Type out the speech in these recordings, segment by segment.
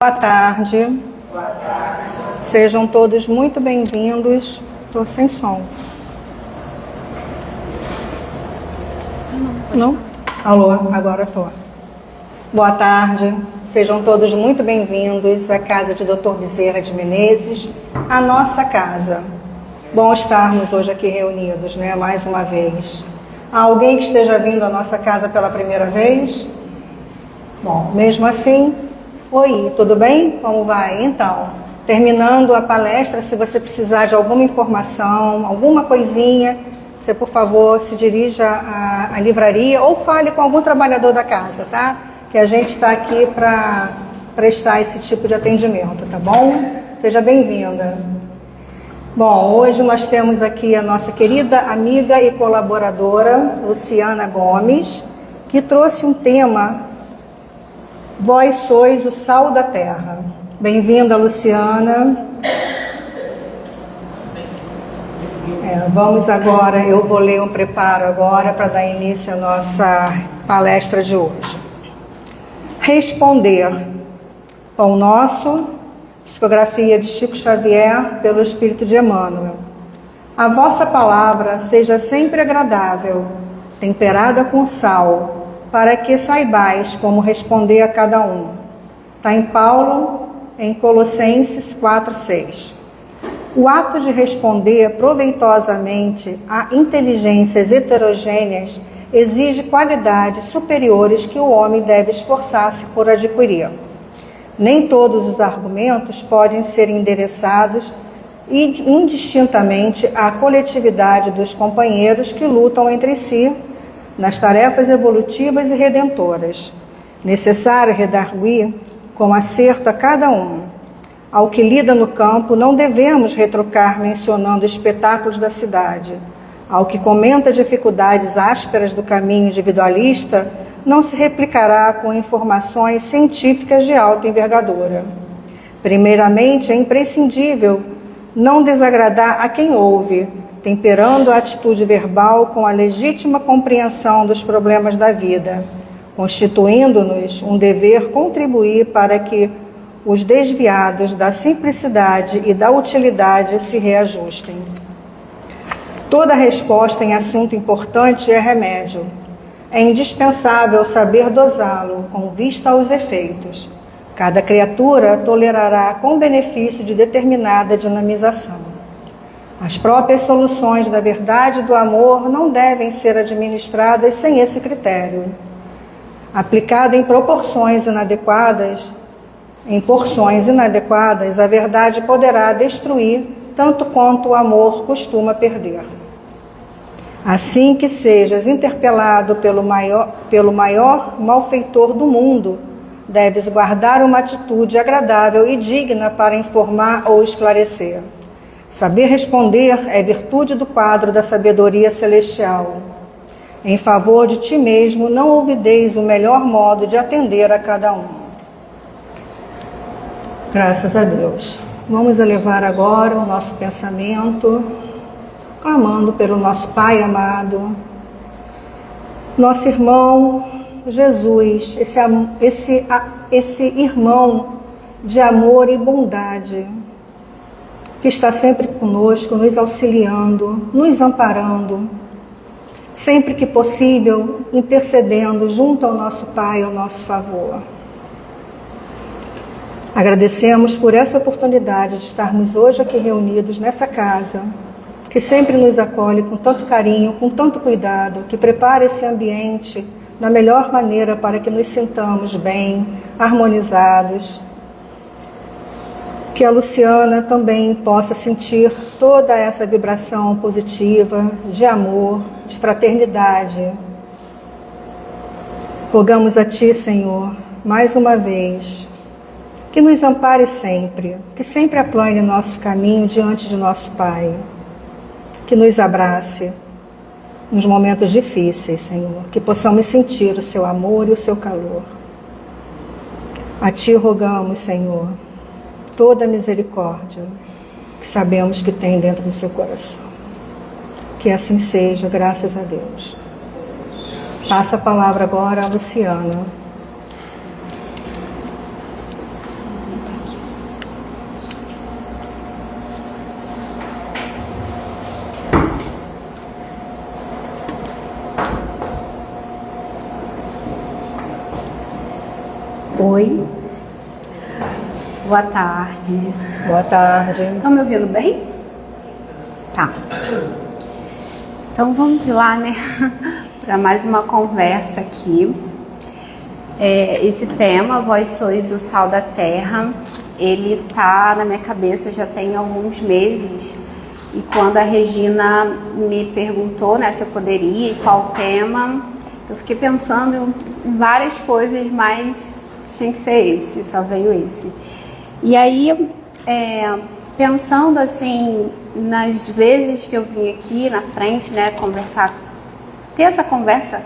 Boa tarde. Sejam todos muito bem-vindos. Estou sem som. Não? Alô, agora estou. Boa tarde. Sejam todos muito bem-vindos à casa de Dr. Bezerra de Menezes, a nossa casa. Bom estarmos hoje aqui reunidos, né? Mais uma vez. Há alguém que esteja vindo à nossa casa pela primeira vez? Bom, mesmo assim, oi, tudo bem? Como vai? Então, terminando a palestra, se você precisar de alguma informação, alguma coisinha, você, por favor, se dirija à livraria ou fale com algum trabalhador da casa, tá? Que a gente está aqui para prestar esse tipo de atendimento, tá bom? Seja bem-vinda. Bom, hoje nós temos aqui a nossa querida amiga e colaboradora, Luciana Gomes, que trouxe um tema: Vós sois o sal da terra. Bem-vinda, Luciana. Vamos agora, eu vou ler um preparo agora para dar início à nossa palestra de hoje. Responder. Pão Nosso, psicografia de Chico Xavier pelo Espírito de Emmanuel. A vossa palavra seja sempre agradável, temperada com sal, para que saibais como responder a cada um. Está em Paulo, em Colossenses 4:6. O ato de responder proveitosamente a inteligências heterogêneas exige qualidades superiores que o homem deve esforçar-se por adquirir. Nem todos os argumentos podem ser endereçados indistintamente à coletividade dos companheiros que lutam entre si nas tarefas evolutivas e redentoras. Necessário redarguir com acerto a cada um. Ao que lida no campo, não devemos retrucar mencionando espetáculos da cidade. Ao que comenta dificuldades ásperas do caminho individualista, não se replicará com informações científicas de alta envergadura. Primeiramente, é imprescindível não desagradar a quem ouve, temperando a atitude verbal com a legítima compreensão dos problemas da vida, constituindo-nos um dever contribuir para que os desviados da simplicidade e da utilidade se reajustem. Toda resposta em assunto importante é remédio. É indispensável saber dosá-lo com vista aos efeitos. Cada criatura tolerará com benefício de determinada dinamização. As próprias soluções da verdade e do amor não devem ser administradas sem esse critério. Aplicada em porções inadequadas, a verdade poderá destruir tanto quanto o amor costuma perder. Assim que sejas interpelado pelo maior malfeitor do mundo, deves guardar uma atitude agradável e digna para informar ou esclarecer. Saber responder é virtude do quadro da sabedoria celestial. Em favor de ti mesmo, não olvideis o melhor modo de atender a cada um. Graças a Deus. Vamos elevar agora o nosso pensamento, clamando pelo nosso Pai amado, nosso irmão Jesus, esse irmão de amor e bondade, que está sempre conosco, nos auxiliando, nos amparando, sempre que possível, intercedendo junto ao nosso Pai, ao nosso favor. Agradecemos por essa oportunidade de estarmos hoje aqui reunidos nessa casa, que sempre nos acolhe com tanto carinho, com tanto cuidado, que prepara esse ambiente da melhor maneira para que nos sintamos bem, harmonizados. Que a Luciana também possa sentir toda essa vibração positiva, de amor, de fraternidade. Rogamos a Ti, Senhor, mais uma vez, que nos ampare sempre, que sempre aplane nosso caminho diante de nosso Pai, que nos abrace nos momentos difíceis, Senhor, que possamos sentir o Seu amor e o Seu calor. A Ti rogamos, Senhor, toda a misericórdia que sabemos que tem dentro do seu coração. Que assim seja, graças a Deus. Passa a palavra agora a Luciana. Oi. Boa tarde. Boa tarde. Estão me ouvindo bem? Tá. Então vamos lá, né? Para mais uma conversa aqui. Esse tema, Vós sois o sal da terra, ele tá na minha cabeça já tem alguns meses. E quando a Regina me perguntou, né, se eu poderia e qual tema, eu fiquei pensando em várias coisas, mas tinha que ser esse, só veio esse. E aí, pensando assim, nas vezes que eu vim aqui na frente, né, ter essa conversa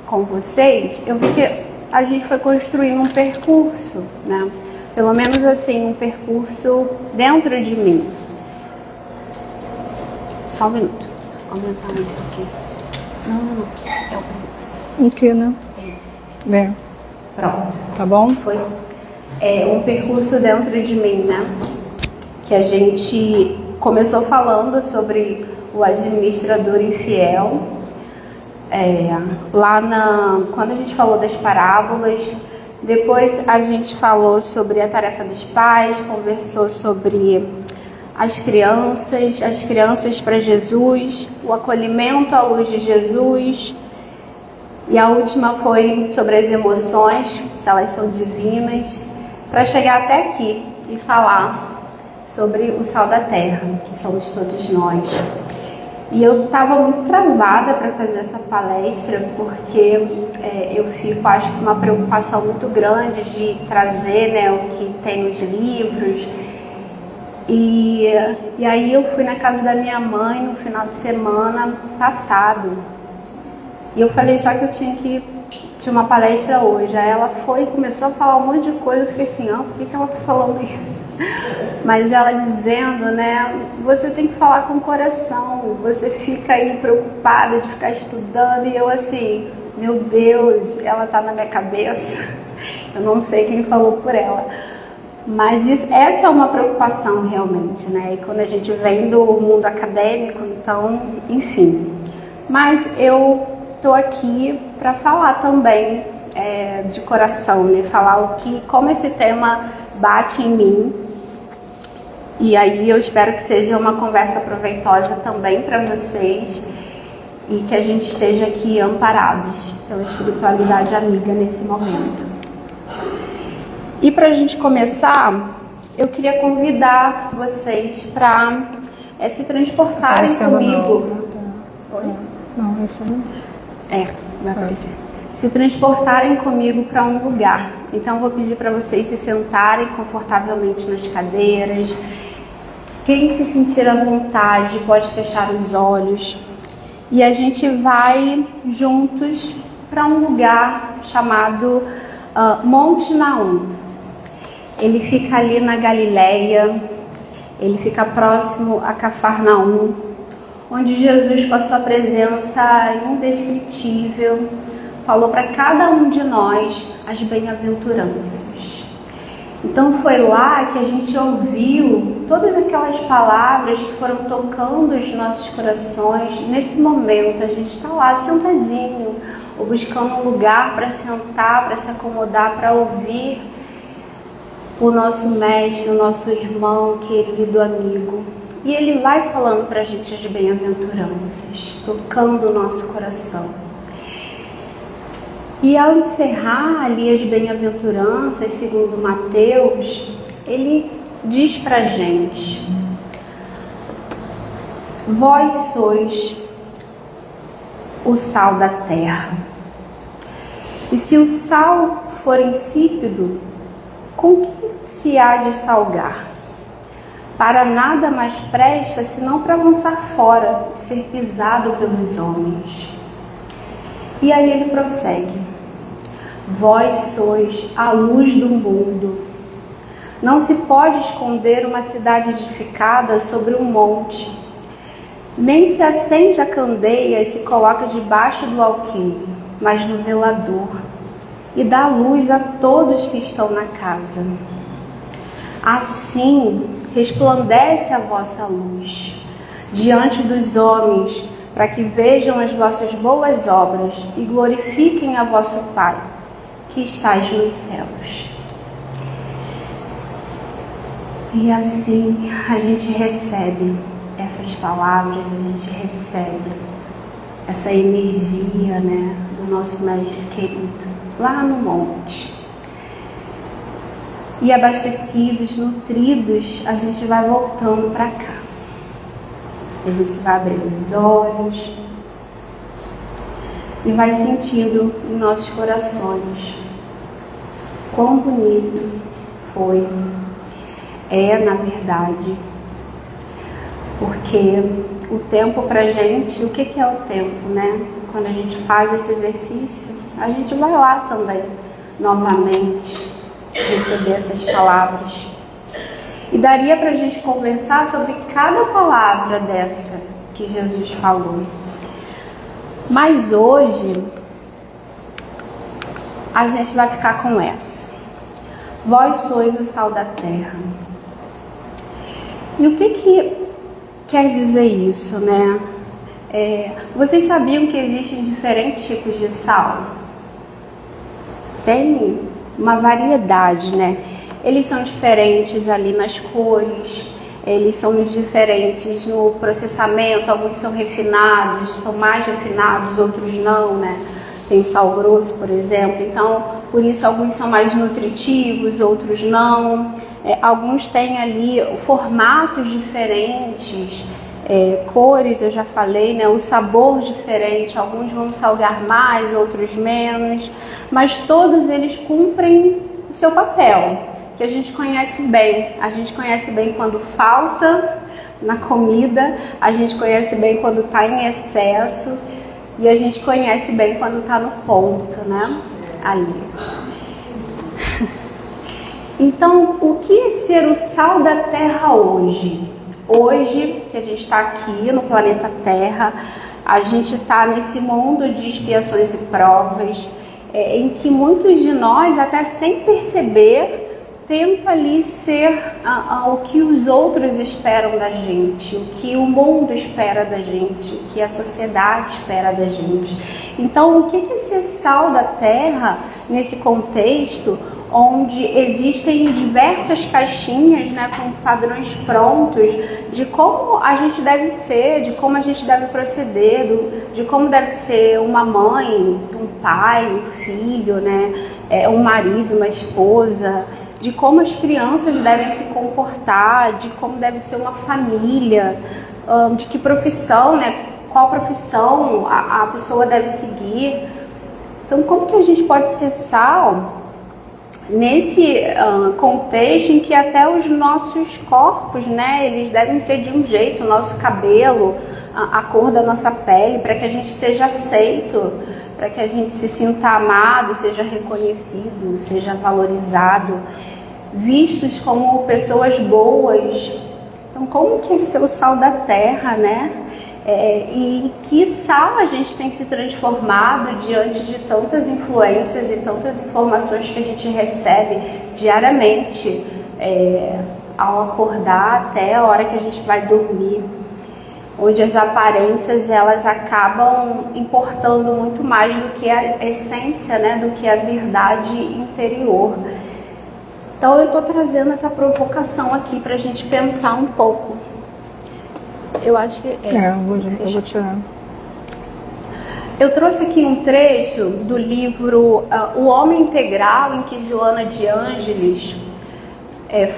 com vocês, eu vi que a gente foi construindo um percurso, né? Pelo menos assim, um percurso dentro de mim. Só um minuto. Vou aumentar um pouquinho. Não. O que, né? Esse. Pronto. Tá bom? Foi um percurso dentro de mim, né? Que a gente começou falando sobre o administrador infiel. Quando a gente falou das parábolas, depois a gente falou sobre a tarefa dos pais, conversou sobre as crianças para Jesus, o acolhimento à luz de Jesus. E a última foi sobre as emoções, se elas são divinas, para chegar até aqui e falar sobre o sal da terra, que somos todos nós. E eu estava muito travada para fazer essa palestra, porque eu fico, acho que, uma preocupação muito grande de trazer, né, o que tem nos livros. E aí eu fui na casa da minha mãe no final de semana passado. E eu falei só que eu tinha uma palestra hoje. Aí ela foi e começou a falar um monte de coisa. Eu fiquei assim, por que ela tá falando isso? Mas ela dizendo, né, você tem que falar com o coração. Você fica aí preocupada de ficar estudando. E eu assim, meu Deus, ela tá na minha cabeça. Eu não sei quem falou por ela. Mas essa é uma preocupação realmente, né? E quando a gente vem do mundo acadêmico, então, enfim. Mas eu estou aqui para falar também de coração, né? Falar como esse tema bate em mim. E aí eu espero que seja uma conversa proveitosa também para vocês e que a gente esteja aqui amparados pela espiritualidade amiga nesse momento. E para a gente começar, eu queria convidar vocês para se transportarem comigo. Não, isso não. Vai aparecer. Se transportarem comigo para um lugar. Então, eu vou pedir para vocês se sentarem confortavelmente nas cadeiras. Quem se sentir à vontade pode fechar os olhos. E a gente vai juntos para um lugar chamado Monte Naum. Ele fica ali na Galileia, ele fica próximo a Cafarnaum, onde Jesus, com a sua presença indescritível, falou para cada um de nós as bem-aventuranças. Então foi lá que a gente ouviu todas aquelas palavras que foram tocando os nossos corações. Nesse momento a gente está lá sentadinho, ou buscando um lugar para sentar, para se acomodar, para ouvir o nosso mestre, o nosso irmão, querido amigo. E ele vai falando para a gente as bem-aventuranças, tocando o nosso coração. E ao encerrar ali as bem-aventuranças, segundo Mateus, ele diz para a gente: vós sois o sal da terra. E se o sal for insípido, com que se há de salgar? Para nada mais presta, senão para lançar fora e ser pisado pelos homens. E aí ele prossegue: vós sois a luz do mundo. Não se pode esconder uma cidade edificada sobre um monte, nem se acende a candeia e se coloca debaixo do alqueire, mas no velador, e dá luz a todos que estão na casa. Assim resplandece a vossa luz diante dos homens, para que vejam as vossas boas obras e glorifiquem a vosso Pai, que estais nos céus. E assim a gente recebe essas palavras, a gente recebe essa energia, né, do nosso Mestre querido, lá no monte. E abastecidos, nutridos, a gente vai voltando para cá. A gente vai abrindo os olhos e vai sentindo em nossos corações quão bonito foi, na verdade, porque o tempo pra gente, o que é o tempo, né? Quando a gente faz esse exercício, a gente vai lá também, novamente, receber essas palavras. E daria pra gente conversar sobre cada palavra dessa que Jesus falou. Mas hoje, a gente vai ficar com essa. Vós sois o sal da terra. E o que quer dizer isso, né? Vocês sabiam que existem diferentes tipos de sal? Tem uma variedade, né? Eles são diferentes ali nas cores, eles são diferentes no processamento, alguns são refinados, são mais refinados, outros não, né? Tem o sal grosso, por exemplo, então, por isso alguns são mais nutritivos, outros não. Alguns têm ali formatos diferentes, cores, eu já falei, né? O sabor diferente, alguns vão salgar mais, outros menos, mas todos eles cumprem o seu papel, que a gente conhece bem. A gente conhece bem quando falta na comida, a gente conhece bem quando está em excesso e a gente conhece bem quando está no ponto, né? Ali. Então, o que é ser o sal da terra hoje? Hoje, que a gente está aqui no planeta Terra, a gente está nesse mundo de expiações e provas, em que muitos de nós, até sem perceber, tenta ali ser o que os outros esperam da gente, o que o mundo espera da gente, o que a sociedade espera da gente. Então, o que é ser sal da terra nesse contexto onde existem diversas caixinhas, né, com padrões prontos de como a gente deve ser, de como a gente deve proceder, de como deve ser uma mãe, um pai, um filho, né, um marido, uma esposa, de como as crianças devem se comportar, de como deve ser uma família, de que profissão, né, qual profissão a pessoa deve seguir. Então, como que a gente pode ser sal nesse contexto em que até os nossos corpos, né, eles devem ser de um jeito, o nosso cabelo, a cor da nossa pele, para que a gente seja aceito, para que a gente se sinta amado, seja reconhecido, seja valorizado, vistos como pessoas boas. Então, como que é ser o sal da terra, né? E que sal a gente tem se transformado diante de tantas influências e tantas informações que a gente recebe diariamente, ao acordar até a hora que a gente vai dormir, onde as aparências elas acabam importando muito mais do que a essência, né, do que a verdade interior. Então eu estou trazendo essa provocação aqui para a gente pensar um pouco. Eu acho que eu vou tirar. Eu trouxe aqui um trecho do livro O Homem Integral, em que Joana de Ângeles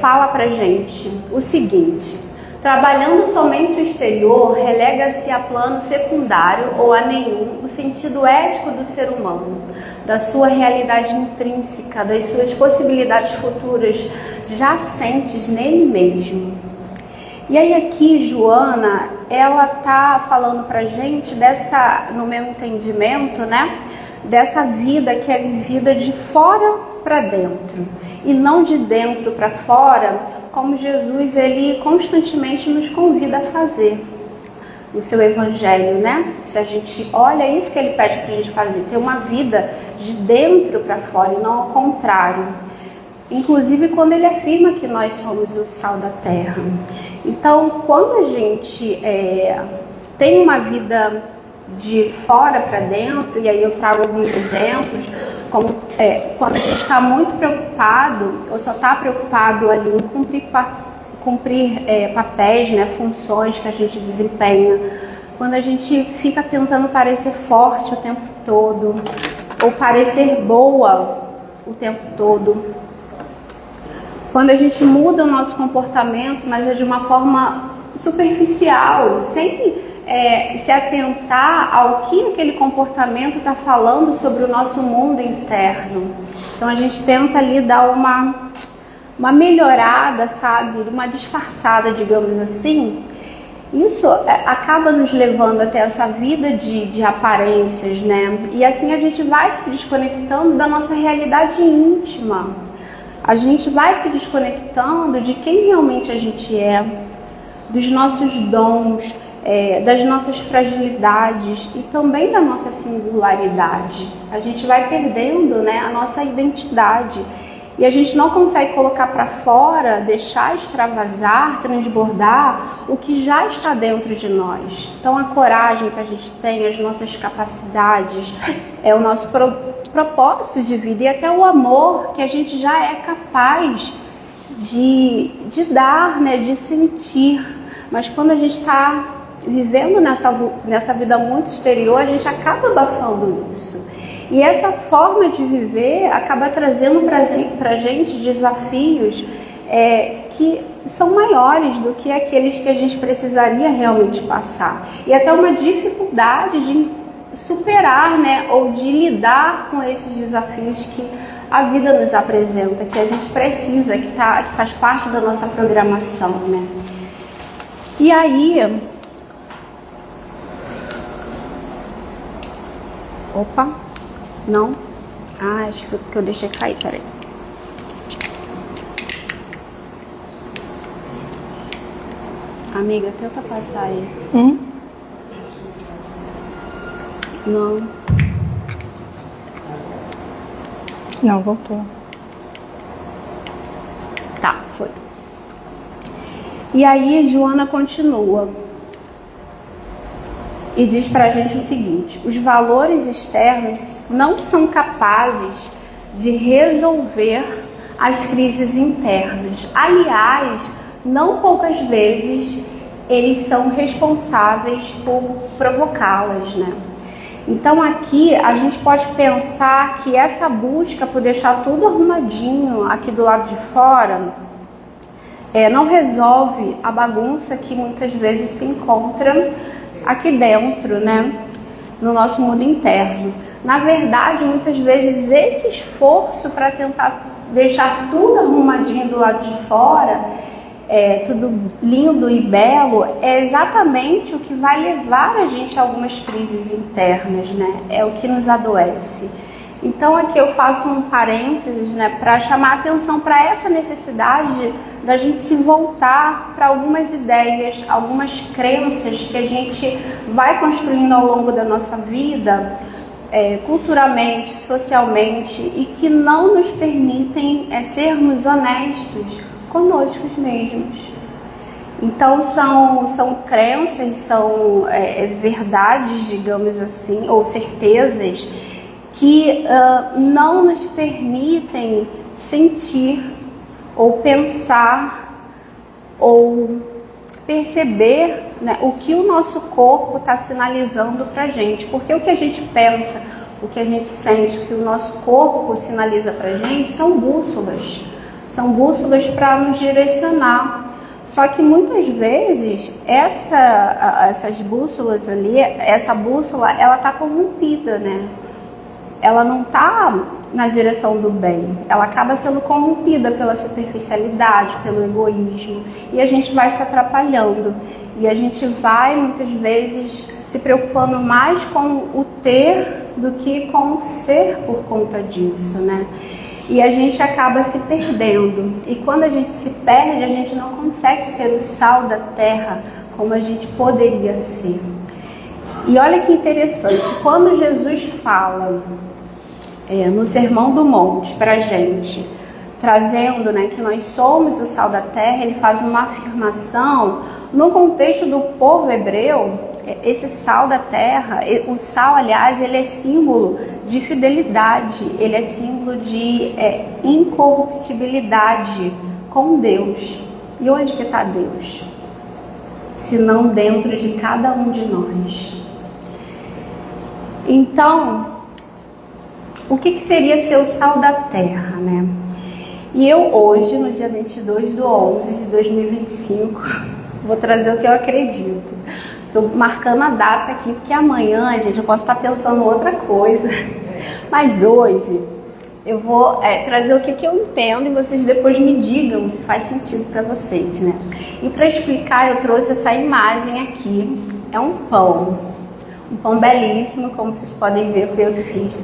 fala pra gente o seguinte: trabalhando somente o exterior, relega-se a plano secundário ou a nenhum o sentido ético do ser humano, da sua realidade intrínseca, das suas possibilidades futuras jacentes nele mesmo. E aí aqui, Joana, ela tá falando pra gente dessa, no meu entendimento, né, dessa vida que é vivida de fora para dentro e não de dentro para fora, como Jesus ele constantemente nos convida a fazer no seu evangelho, né? Se a gente olha, é isso que ele pede pra gente fazer, ter uma vida de dentro para fora e não ao contrário. Inclusive quando ele afirma que nós somos o sal da terra. Então, quando a gente tem uma vida de fora para dentro, e aí eu trago alguns exemplos, como quando a gente está muito preocupado, ou só está preocupado ali em cumprir cumprir papéis, né, funções que a gente desempenha, quando a gente fica tentando parecer forte o tempo todo, ou parecer boa o tempo todo, quando a gente muda o nosso comportamento, mas é de uma forma superficial, sem se atentar ao que aquele comportamento está falando sobre o nosso mundo interno. Então a gente tenta ali dar uma melhorada, sabe, uma disfarçada, digamos assim. Isso acaba nos levando até essa vida de aparências, né? E assim a gente vai se desconectando da nossa realidade íntima. A gente vai se desconectando de quem realmente a gente é, dos nossos dons, das nossas fragilidades e também da nossa singularidade. A gente vai perdendo, né, a nossa identidade. E a gente não consegue colocar para fora, deixar extravasar, transbordar o que já está dentro de nós. Então a coragem que a gente tem, as nossas capacidades, o nosso propósito de vida e até o amor que a gente já é capaz de dar, né, de sentir. Mas quando a gente está vivendo nessa vida muito exterior, a gente acaba abafando isso. E essa forma de viver acaba trazendo para a gente desafios que são maiores do que aqueles que a gente precisaria realmente passar. E até uma dificuldade de superar, né, ou de lidar com esses desafios que a vida nos apresenta, que a gente precisa, que faz parte da nossa programação, né? E aí... Opa! Não? Ah, acho que eu deixei cair, peraí. Amiga, tenta passar aí. Não. Não, voltou. Tá, foi. E aí, Joana continua. E diz pra gente o seguinte: os valores externos não são capazes de resolver as crises internas. Aliás, não poucas vezes eles são responsáveis por provocá-las, né? Então aqui a gente pode pensar que essa busca por deixar tudo arrumadinho aqui do lado de fora não resolve a bagunça que muitas vezes se encontra aqui dentro, né, no nosso mundo interno. Na verdade, muitas vezes esse esforço para tentar deixar tudo arrumadinho do lado de fora, tudo lindo e belo, é exatamente o que vai levar a gente a algumas crises internas, né? É o que nos adoece. Então aqui eu faço um parênteses, né, para chamar atenção para essa necessidade da gente se voltar para algumas ideias, algumas crenças que a gente vai construindo ao longo da nossa vida, culturalmente, socialmente, e que não nos permitem sermos honestos conosco mesmos. Então são crenças, são verdades, digamos assim, ou certezas que não nos permitem sentir ou pensar ou perceber, né, o que o nosso corpo está sinalizando para a gente. Porque o que a gente pensa, o que a gente sente, o que o nosso corpo sinaliza para a gente são bússolas. São bússolas para nos direcionar. Só que muitas vezes essas bússolas ali, essa bússola, ela está corrompida, né? Ela não está na direção do bem, ela acaba sendo corrompida pela superficialidade, pelo egoísmo, e a gente vai se atrapalhando, e a gente vai muitas vezes se preocupando mais com o ter do que com o ser por conta disso, né? E a gente acaba se perdendo, e quando a gente se perde, a gente não consegue ser o sal da terra como a gente poderia ser. E olha que interessante, quando Jesus fala no Sermão do Monte para a gente, trazendo, né, que nós somos o sal da terra, ele faz uma afirmação no contexto do povo hebreu. Esse sal da terra, o sal, aliás, ele é símbolo de fidelidade, ele é símbolo de incorruptibilidade com Deus. E onde que está Deus? Se não dentro de cada um de nós. Então, o que seria ser o sal da terra, né? E eu hoje, no dia 22/11 de 2025, vou trazer o que eu acredito. Estou marcando a data aqui, porque amanhã, gente, eu posso estar pensando outra coisa. Mas hoje, eu vou trazer o que eu entendo e vocês depois me digam se faz sentido para vocês, né? E para explicar, eu trouxe essa imagem aqui. É um pão belíssimo, como vocês podem ver, foi eu que fiz.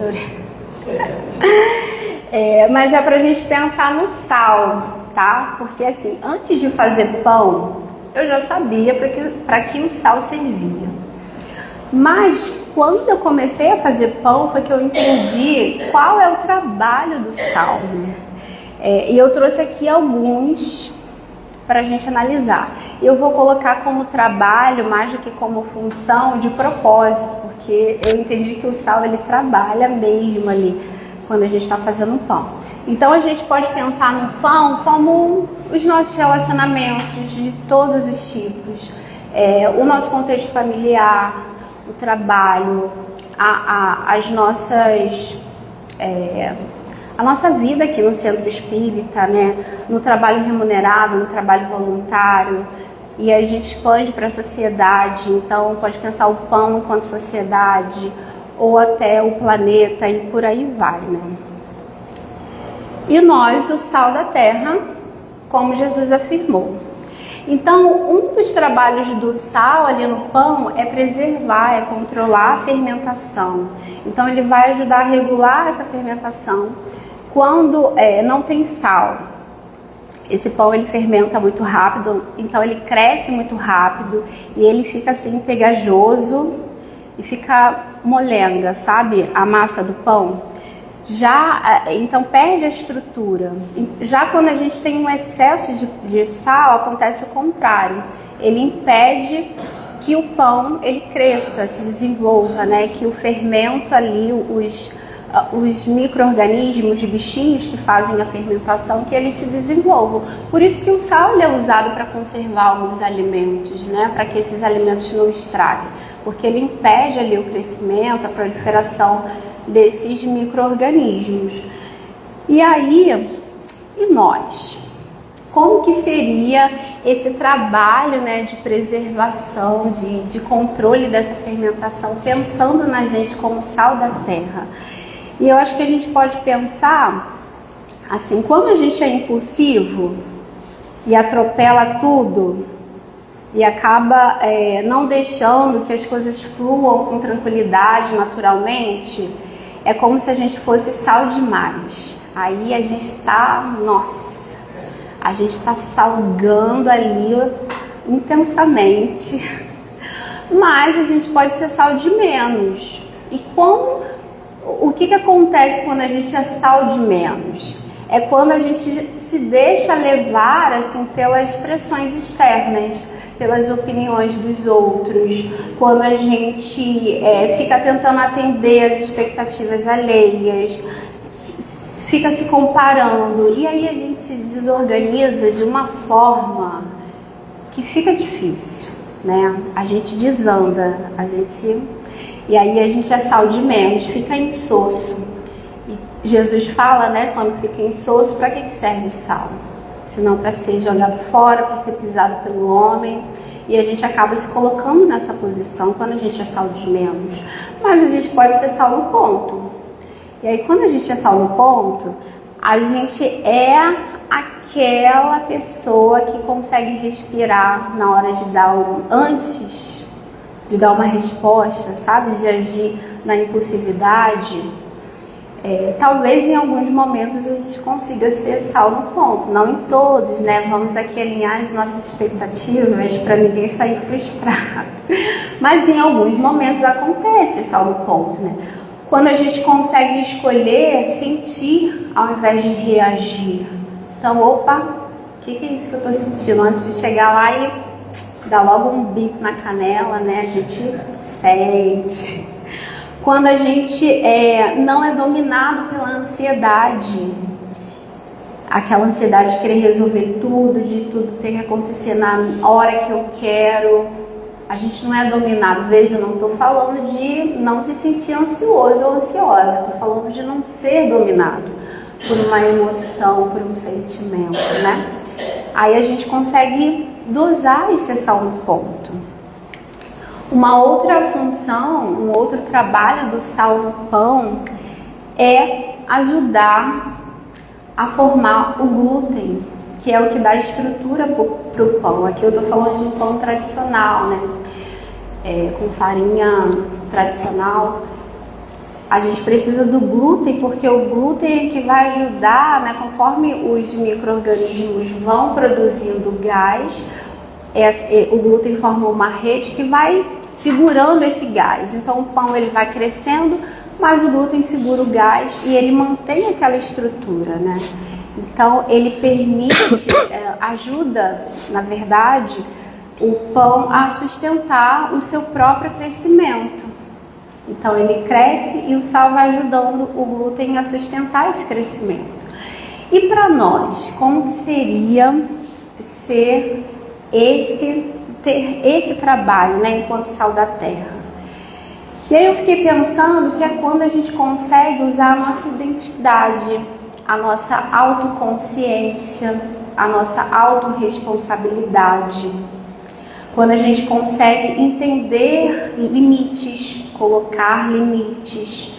Mas é pra gente pensar no sal, tá? Porque assim, antes de fazer pão, eu já sabia para que o sal servia. Mas quando eu comecei a fazer pão, foi que eu entendi qual é o trabalho do sal, né? E eu trouxe aqui alguns para a gente analisar. Eu vou colocar como trabalho, mais do que como função, de propósito, porque eu entendi que o sal, ele trabalha mesmo ali, quando a gente está fazendo pão. Então a gente pode pensar no pão como os nossos relacionamentos de todos os tipos, o nosso contexto familiar, o trabalho, a nossa vida aqui no centro espírita, né? No trabalho remunerado, no trabalho voluntário, e a gente expande para a sociedade. Então pode pensar o pão enquanto sociedade, ou até o planeta, e por aí vai, né? E nós, o sal da terra, como Jesus afirmou. Então, um dos trabalhos do sal ali no pão é preservar, é controlar a fermentação. Então, ele vai ajudar a regular essa fermentação. Quando não tem sal, esse pão ele fermenta muito rápido, então ele cresce muito rápido e ele fica assim pegajoso e fica molenga, sabe? A massa do pão. Então perde a estrutura. Já quando a gente tem um excesso de sal, acontece o contrário. Ele impede que o pão ele cresça, se desenvolva, né? Que o fermento ali, os micro-organismos, bichinhos que fazem a fermentação, que eles se desenvolvam. Por isso que o sal ele é usado para conservar alguns alimentos, né? Para que esses alimentos não estraguem. Porque ele impede ali o crescimento, a proliferação desses micro-organismos. E aí, e nós? Como que seria esse trabalho, né, de preservação, de controle dessa fermentação, pensando na gente como sal da terra? E eu acho que a gente pode pensar, assim, quando a gente é impulsivo e atropela tudo, e acaba não deixando que as coisas fluam com tranquilidade, naturalmente, é como se a gente fosse sal demais. Aí a gente está, nossa, a gente está salgando ali intensamente, mas a gente pode ser sal de menos. E o que acontece quando a gente é sal de menos? É quando a gente se deixa levar assim, pelas pressões externas, pelas opiniões dos outros, quando a gente fica tentando atender as expectativas alheias, fica se comparando, e aí a gente se desorganiza de uma forma que fica difícil, né? A gente desanda, e aí a gente é sal de menos, fica insosso. E Jesus fala, né, quando fica insosso, para que serve o sal? Senão para ser jogado fora, para ser pisado pelo homem. E a gente acaba se colocando nessa posição quando a gente é sal de menos. Mas a gente pode ser sal no ponto. E aí quando a gente é sal no ponto, a gente é aquela pessoa que consegue respirar na hora de antes de dar uma resposta, sabe? De agir na impulsividade. Talvez em alguns momentos a gente consiga ser sal no ponto, não em todos, né? Vamos aqui alinhar as nossas expectativas para ninguém sair frustrado. Mas em alguns momentos acontece sal no ponto, né? Quando a gente consegue escolher sentir ao invés de reagir. Então, opa, o que é isso que eu estou sentindo? Antes de chegar lá e dar logo um bico na canela, né? A gente sente. Quando a gente não é dominado pela ansiedade, aquela ansiedade de querer resolver tudo, de tudo ter que acontecer na hora que eu quero. A gente não é dominado. Veja, eu não estou falando de não se sentir ansioso ou ansiosa, estou falando de não ser dominado por uma emoção, por um sentimento, né? Aí a gente consegue dosar e cessar no ponto. Uma outra função, um outro trabalho do sal no pão é ajudar a formar o glúten, que é o que dá estrutura para o pão. Aqui eu estou falando de um pão tradicional, né? Com farinha tradicional. A gente precisa do glúten, porque o glúten é que vai ajudar, né? Conforme os micro-organismos vão produzindo gás, o glúten forma uma rede que vai segurando esse gás. Então o pão ele vai crescendo, mas o glúten segura o gás e ele mantém aquela estrutura, né? Então ele permite, ajuda, na verdade, o pão a sustentar o seu próprio crescimento. Então ele cresce e o sal vai ajudando o glúten a sustentar esse crescimento. E para nós, como que seria ter esse trabalho, né, enquanto sal da terra? E aí eu fiquei pensando que é quando a gente consegue usar a nossa identidade, a nossa autoconsciência, a nossa autorresponsabilidade. Quando a gente consegue entender limites, colocar limites,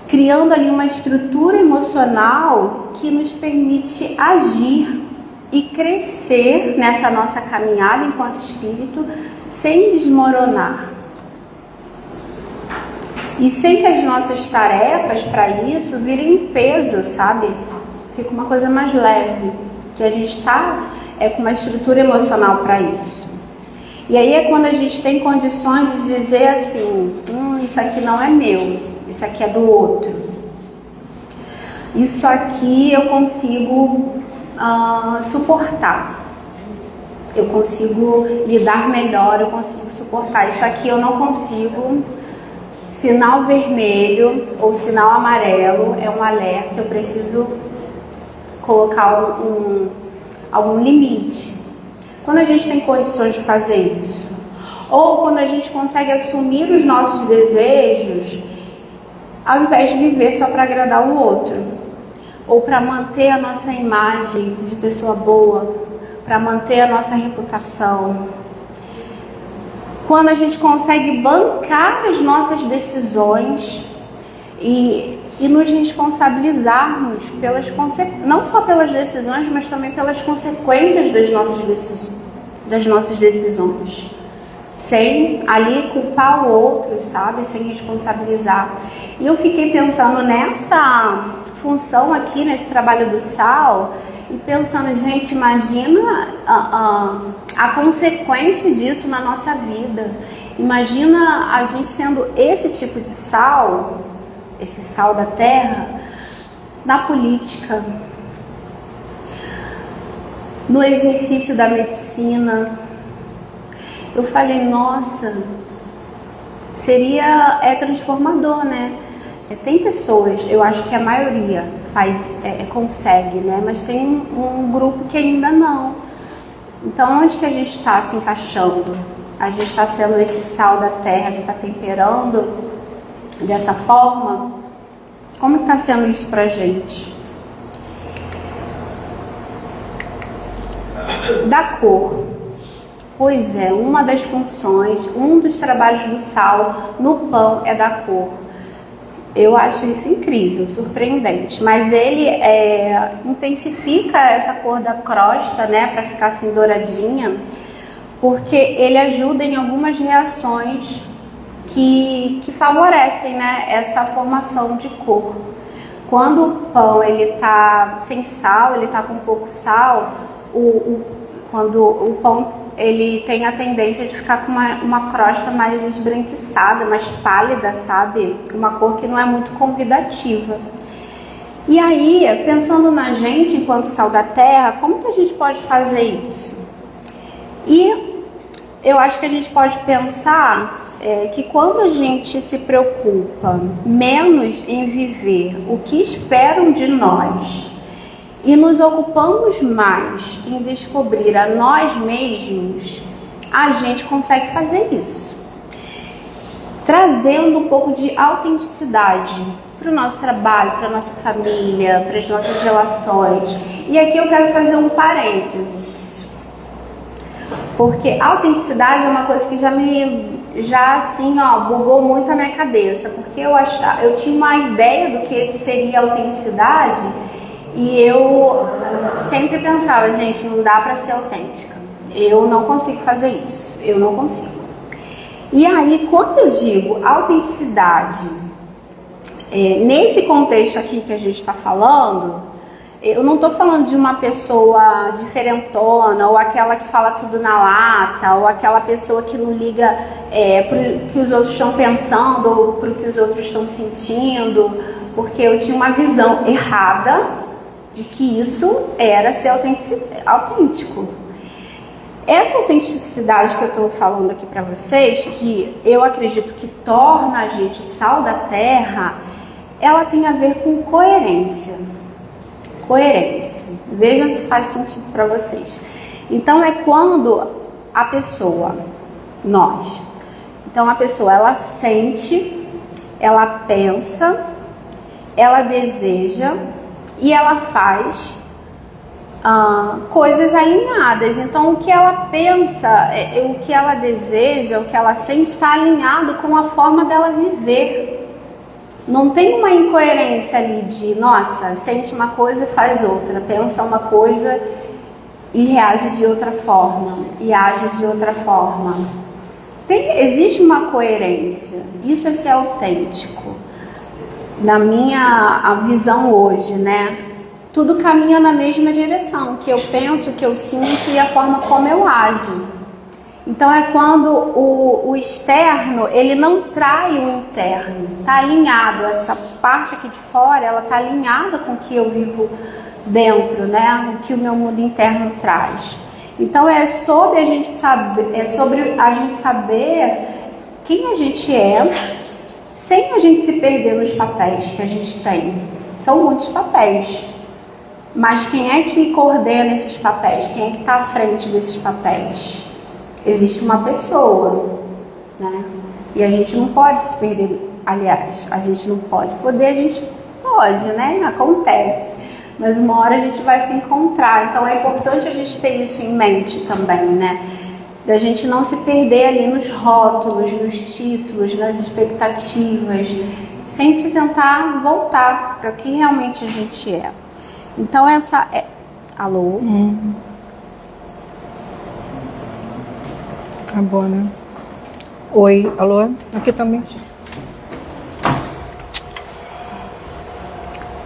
criando ali uma estrutura emocional que nos permite agir e crescer nessa nossa caminhada enquanto espírito sem desmoronar. E sem que as nossas tarefas para isso virem peso, sabe? Fica uma coisa mais leve, que a gente está com uma estrutura emocional para isso. E aí é quando a gente tem condições de dizer assim, isso aqui não é meu, isso aqui é do outro. Isso aqui eu consigo suportar. Eu consigo lidar melhor, eu consigo suportar. Isso aqui eu não consigo. Sinal vermelho ou sinal amarelo é um alerta, eu preciso colocar algum limite. Quando a gente tem condições de fazer isso, ou quando a gente consegue assumir os nossos desejos, ao invés de viver só para agradar o outro, ou para manter a nossa imagem de pessoa boa, para manter a nossa reputação. Quando a gente consegue bancar as nossas decisões e nos responsabilizarmos não só pelas decisões, mas também pelas consequências das nossas decisões. Sem ali culpar o outro, sabe? Sem responsabilizar. E eu fiquei pensando nessa função aqui, nesse trabalho do sal, e pensando, gente, imagina a consequência disso na nossa vida. Imagina a gente sendo esse tipo de sal, esse sal da terra, na política, no exercício da medicina. Eu falei, nossa, é transformador, né? Tem pessoas, eu acho que a maioria consegue, né? Mas tem um grupo que ainda não. Então, onde que a gente está se encaixando? A gente está sendo esse sal da terra que está temperando dessa forma? Como está sendo isso pra gente? Da cor. Pois é, uma das funções, um dos trabalhos do sal no pão é da cor. Eu acho isso incrível, surpreendente, mas ele intensifica essa cor da crosta, né, para ficar assim douradinha, porque ele ajuda em algumas reações que favorecem, né, essa formação de cor. Quando o pão ele tá sem sal, ele tá com pouco sal, quando o pão ele tem a tendência de ficar com uma crosta mais esbranquiçada, mais pálida, sabe? Uma cor que não é muito convidativa. E aí, pensando na gente enquanto sal da terra, como que a gente pode fazer isso? E eu acho que a gente pode pensar que quando a gente se preocupa menos em viver o que esperam de nós e nos ocupamos mais em descobrir a nós mesmos, a gente consegue fazer isso. Trazendo um pouco de autenticidade para o nosso trabalho, para a nossa família, para as nossas relações. E aqui eu quero fazer um parênteses, porque a autenticidade é uma coisa que já assim, bugou muito a minha cabeça, porque eu tinha uma ideia do que seria autenticidade e eu sempre pensava, gente, não dá para ser autêntica, eu não consigo fazer isso, eu não consigo. E aí, quando eu digo autenticidade, nesse contexto aqui que a gente está falando, eu não estou falando de uma pessoa diferentona, ou aquela que fala tudo na lata, ou aquela pessoa que não liga para o que os outros estão pensando, ou para o que os outros estão sentindo, porque eu tinha uma visão errada de que isso era ser autêntico. Essa autenticidade que eu estou falando aqui para vocês, que eu acredito que torna a gente sal da terra, ela tem a ver com coerência. Coerência. Vejam se faz sentido para vocês. Então é quando a pessoa, então a pessoa ela sente, ela pensa, ela deseja e ela faz coisas alinhadas. Então o que ela pensa, o que ela deseja, o que ela sente está alinhado com a forma dela viver. Não tem uma incoerência ali de, nossa, sente uma coisa e faz outra, pensa uma coisa e reage de outra forma, e age de outra forma. Existe uma coerência, isso é ser autêntico. Na minha visão hoje, né? Tudo caminha na mesma direção, o que eu penso, o que eu sinto e a forma como eu ajo. Então é quando o externo, ele não trai o interno, está alinhado, essa parte aqui de fora, ela está alinhada com o que eu vivo dentro, né? O que o meu mundo interno traz. Então é sobre a gente saber quem a gente é, sem a gente se perder nos papéis que a gente tem. São muitos papéis. Mas quem é que coordena esses papéis? Quem é que está à frente desses papéis? Existe uma pessoa, né? E a gente não pode se perder. Aliás, a gente não pode. Poder a gente pode, né? Acontece. Mas uma hora a gente vai se encontrar. Então é importante a gente ter isso em mente também, né? Da gente não se perder ali nos rótulos, nos títulos, nas expectativas. Sempre tentar voltar para o que realmente a gente é. Então essa é... Alô? Acabou, né? Oi, alô? Aqui também.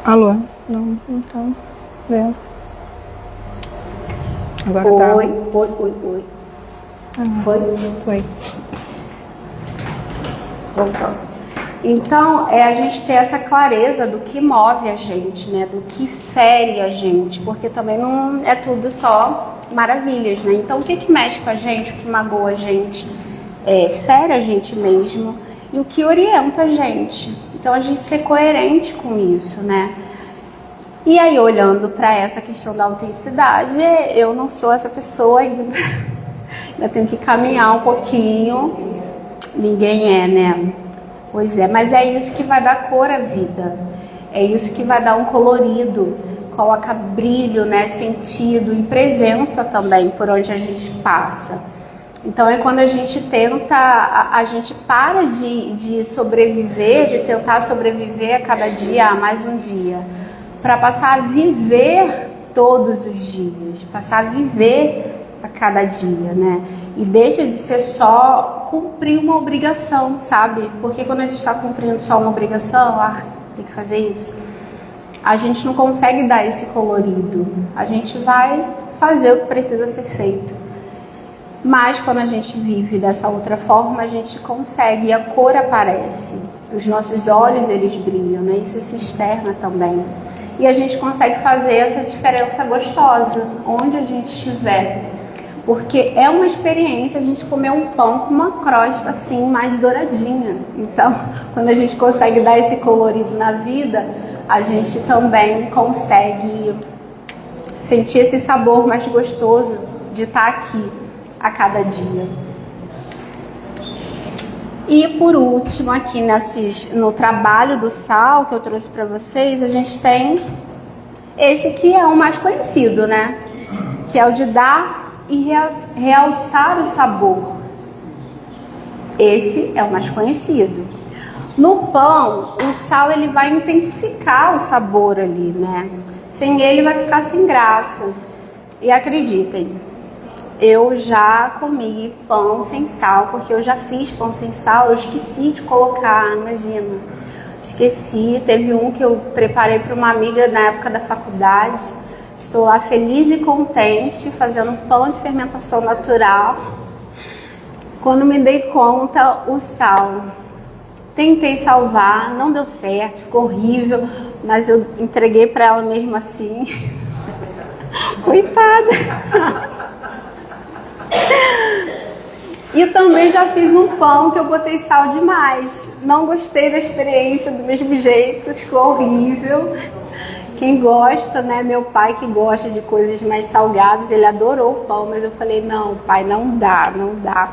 Alô? Não tá vendo. Agora oi, tá. Oi. Foi? Voltando. Então, a gente ter essa clareza do que move a gente, né? Do que fere a gente, porque também não é tudo só maravilhas, né? Então, o que mexe com a gente, o que magoa a gente, fere a gente mesmo, e o que orienta a gente. Então, a gente ser coerente com isso, né? E aí, olhando para essa questão da autenticidade, eu não sou essa pessoa ainda. Ainda tenho que caminhar um pouquinho. Ninguém é, né? Pois é, mas é isso que vai dar cor à vida. É isso que vai dar um colorido, coloca brilho, né, sentido e presença também por onde a gente passa. Então é quando a gente tenta, a gente para de sobreviver, de tentar sobreviver a cada dia, a mais um dia, para passar a viver todos os dias, passar a viver a cada dia, né? E deixa de ser só cumprir uma obrigação, sabe? Porque quando a gente está cumprindo só uma obrigação, tem que fazer isso, a gente não consegue dar esse colorido. A gente vai fazer o que precisa ser feito. Mas quando a gente vive dessa outra forma, a gente consegue, e a cor aparece. Os nossos olhos, eles brilham, né? Isso se externa também. E a gente consegue fazer essa diferença gostosa, onde a gente estiver. Porque é uma experiência a gente comer um pão com uma crosta assim, mais douradinha. Então, quando a gente consegue dar esse colorido na vida, a gente também consegue sentir esse sabor mais gostoso de estar aqui a cada dia. E por último, aqui no trabalho do sal que eu trouxe para vocês, a gente tem esse que é o mais conhecido, né? Que é o de dar e realçar o sabor. Esse é o mais conhecido. No pão, o sal ele vai intensificar o sabor ali, né? Sem ele vai ficar sem graça. E acreditem, eu já comi pão sem sal, porque eu já fiz pão sem sal, eu esqueci de colocar, imagina. Esqueci, teve um que eu preparei para uma amiga na época da faculdade. Estou lá feliz e contente, fazendo um pão de fermentação natural. Quando me dei conta, o sal. Tentei salvar, não deu certo, ficou horrível, mas eu entreguei para ela mesmo assim. Coitada. E também já fiz um pão que eu botei sal demais. Não gostei da experiência do mesmo jeito, ficou horrível. Quem gosta, né? Meu pai que gosta de coisas mais salgadas, ele adorou o pão, mas eu falei, não, pai, não dá, não dá.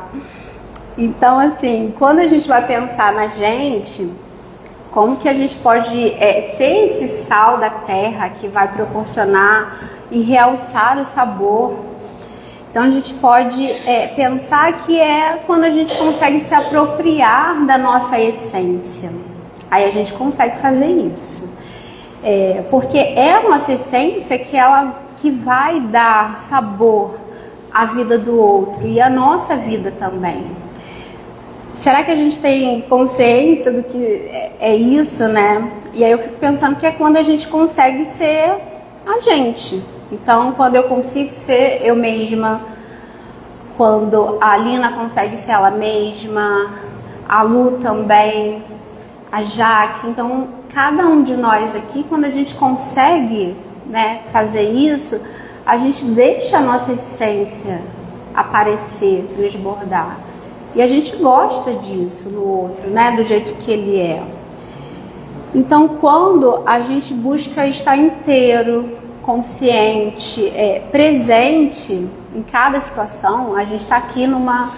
Então, assim, quando a gente vai pensar na gente, como que a gente pode ser esse sal da terra que vai proporcionar e realçar o sabor? Então, a gente pode pensar que é quando a gente consegue se apropriar da nossa essência. Aí a gente consegue fazer isso. Porque é a nossa essência que vai dar sabor à vida do outro e à nossa vida também. Será que a gente tem consciência do que é isso, né? E aí eu fico pensando que é quando a gente consegue ser a gente. Então, quando eu consigo ser eu mesma, quando a Alina consegue ser ela mesma, a Lu também, a Jaque. Então, cada um de nós aqui, quando a gente consegue, né, fazer isso, a gente deixa a nossa essência aparecer, transbordar. E a gente gosta disso no outro, né? Do jeito que ele é. Então, quando a gente busca estar inteiro, consciente, presente em cada situação, a gente está aqui numa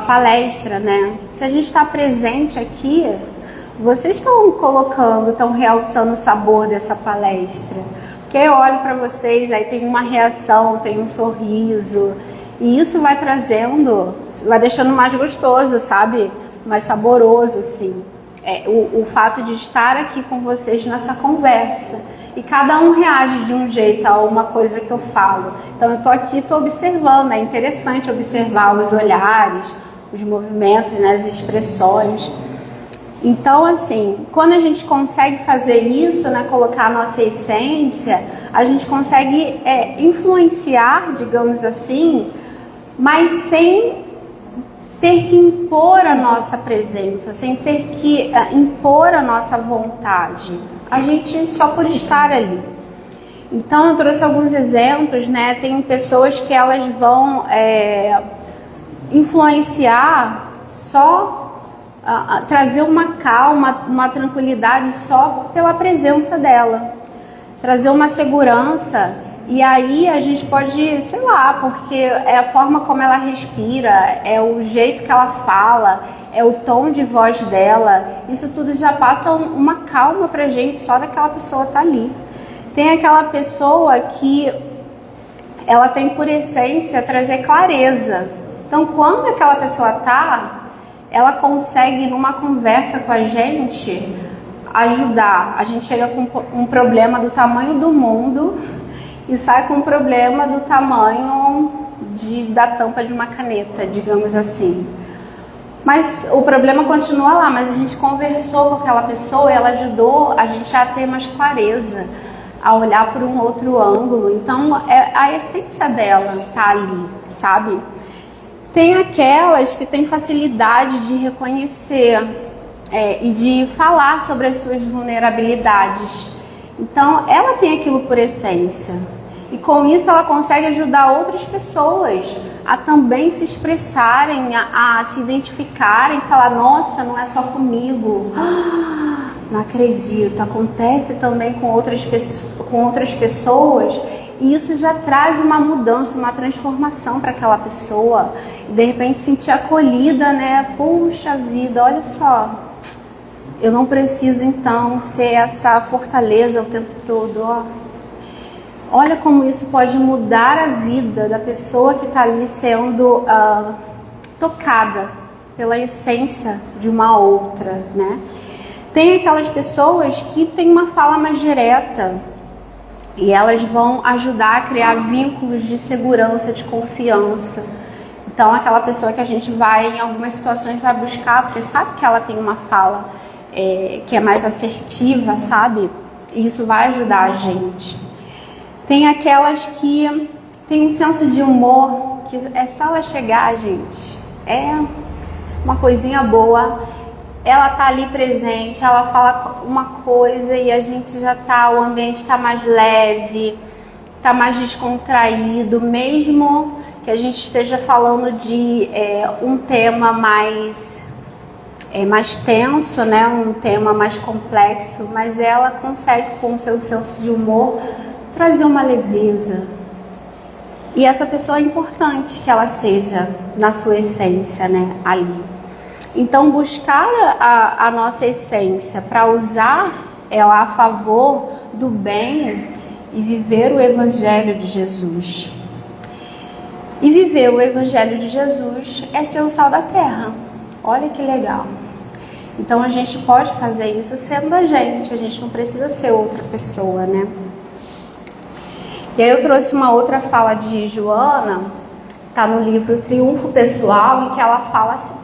palestra, né? Se a gente está presente aqui, vocês estão colocando, estão realçando o sabor dessa palestra. Porque eu olho para vocês, aí tem uma reação, tem um sorriso. E isso vai trazendo, vai deixando mais gostoso, sabe? Mais saboroso, assim. O fato de estar aqui com vocês nessa conversa. E cada um reage de um jeito a uma coisa que eu falo. Então eu tô aqui, tô observando. É interessante observar os olhares, os movimentos, né, as expressões. Então, assim, quando a gente consegue fazer isso, né, colocar a nossa essência, a gente consegue influenciar, digamos assim, mas sem ter que impor a nossa presença, sem ter que impor a nossa vontade. A gente só por estar ali. Então, eu trouxe alguns exemplos, né? Tem pessoas que elas vão influenciar só, trazer uma calma, uma tranquilidade só pela presença dela. Trazer uma segurança. E aí a gente pode, sei lá, porque é a forma como ela respira, é o jeito que ela fala, é o tom de voz dela. Isso tudo já passa uma calma pra gente só daquela pessoa estar ali. Tem aquela pessoa que ela tem por essência trazer clareza. Então quando aquela pessoa tá, ela consegue numa conversa com a gente ajudar. A gente chega com um problema do tamanho do mundo e sai com um problema do tamanho da tampa de uma caneta, digamos assim. Mas o problema continua lá, mas a gente conversou com aquela pessoa e ela ajudou a gente a ter mais clareza, a olhar por um outro ângulo. Então, a essência dela tá ali, sabe? Tem aquelas que têm facilidade de reconhecer e de falar sobre as suas vulnerabilidades. Então, ela tem aquilo por essência. E com isso ela consegue ajudar outras pessoas a também se expressarem, a se identificarem, falar, nossa, não é só comigo. não acredito. Acontece também com outras pessoas, e isso já traz uma mudança, uma transformação para aquela pessoa. E de repente sentir acolhida, né? Puxa vida, olha só, eu não preciso então ser essa fortaleza o tempo todo, ó. Olha como isso pode mudar a vida da pessoa que está ali sendo tocada pela essência de uma outra, né? Tem aquelas pessoas que têm uma fala mais direta e elas vão ajudar a criar vínculos de segurança, de confiança. Então, aquela pessoa que a gente vai, em algumas situações, vai buscar, porque sabe que ela tem uma fala que é mais assertiva, sabe? E isso vai ajudar a gente. Tem aquelas que têm um senso de humor, que é só ela chegar, gente. É uma coisinha boa. Ela tá ali presente, ela fala uma coisa e a gente já tá, o ambiente tá mais leve, tá mais descontraído, mesmo que a gente esteja falando de um tema mais tenso, né? Um tema mais complexo, mas ela consegue, com o seu senso de humor, trazer uma leveza. E essa pessoa é importante que ela seja na sua essência, né? Ali. Então, buscar a nossa essência para usar ela a favor do bem e viver o Evangelho de Jesus. E viver o Evangelho de Jesus é ser o sal da terra. Olha que legal. Então, a gente pode fazer isso sendo a gente não precisa ser outra pessoa, né? E aí eu trouxe uma outra fala de Joana, está no livro Triunfo Pessoal, em que ela fala assim: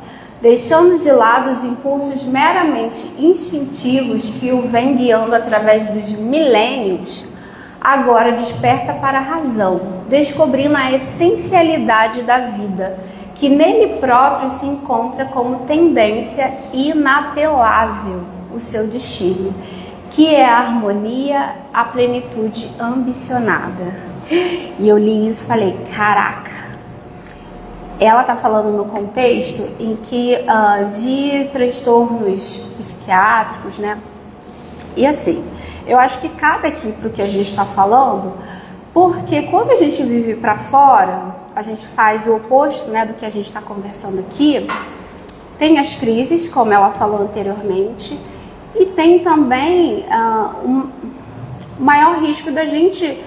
deixando de lado os impulsos meramente instintivos que o vem guiando através dos milênios, agora desperta para a razão, descobrindo a essencialidade da vida, que nele próprio se encontra como tendência inapelável o seu destino, que é a harmonia, a plenitude ambicionada. E eu li isso e falei, caraca, ela está falando no contexto em que de transtornos psiquiátricos, né? E assim, eu acho que cabe aqui para o que a gente está falando, porque quando a gente vive para fora, a gente faz o oposto, né, do que a gente está conversando aqui. Tem as crises, como ela falou anteriormente, e tem também um maior risco da gente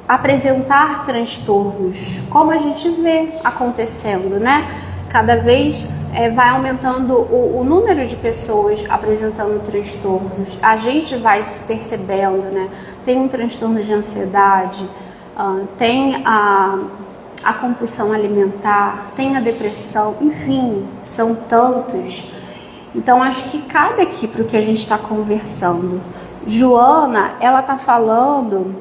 apresentar transtornos, como a gente vê acontecendo, né? Cada vez vai aumentando o número de pessoas apresentando transtornos. A gente vai se percebendo, né? Tem um transtorno de ansiedade, tem a compulsão alimentar, tem a depressão, enfim, são tantos. Então, acho que cabe aqui para o que a gente está conversando. Joana, ela está falando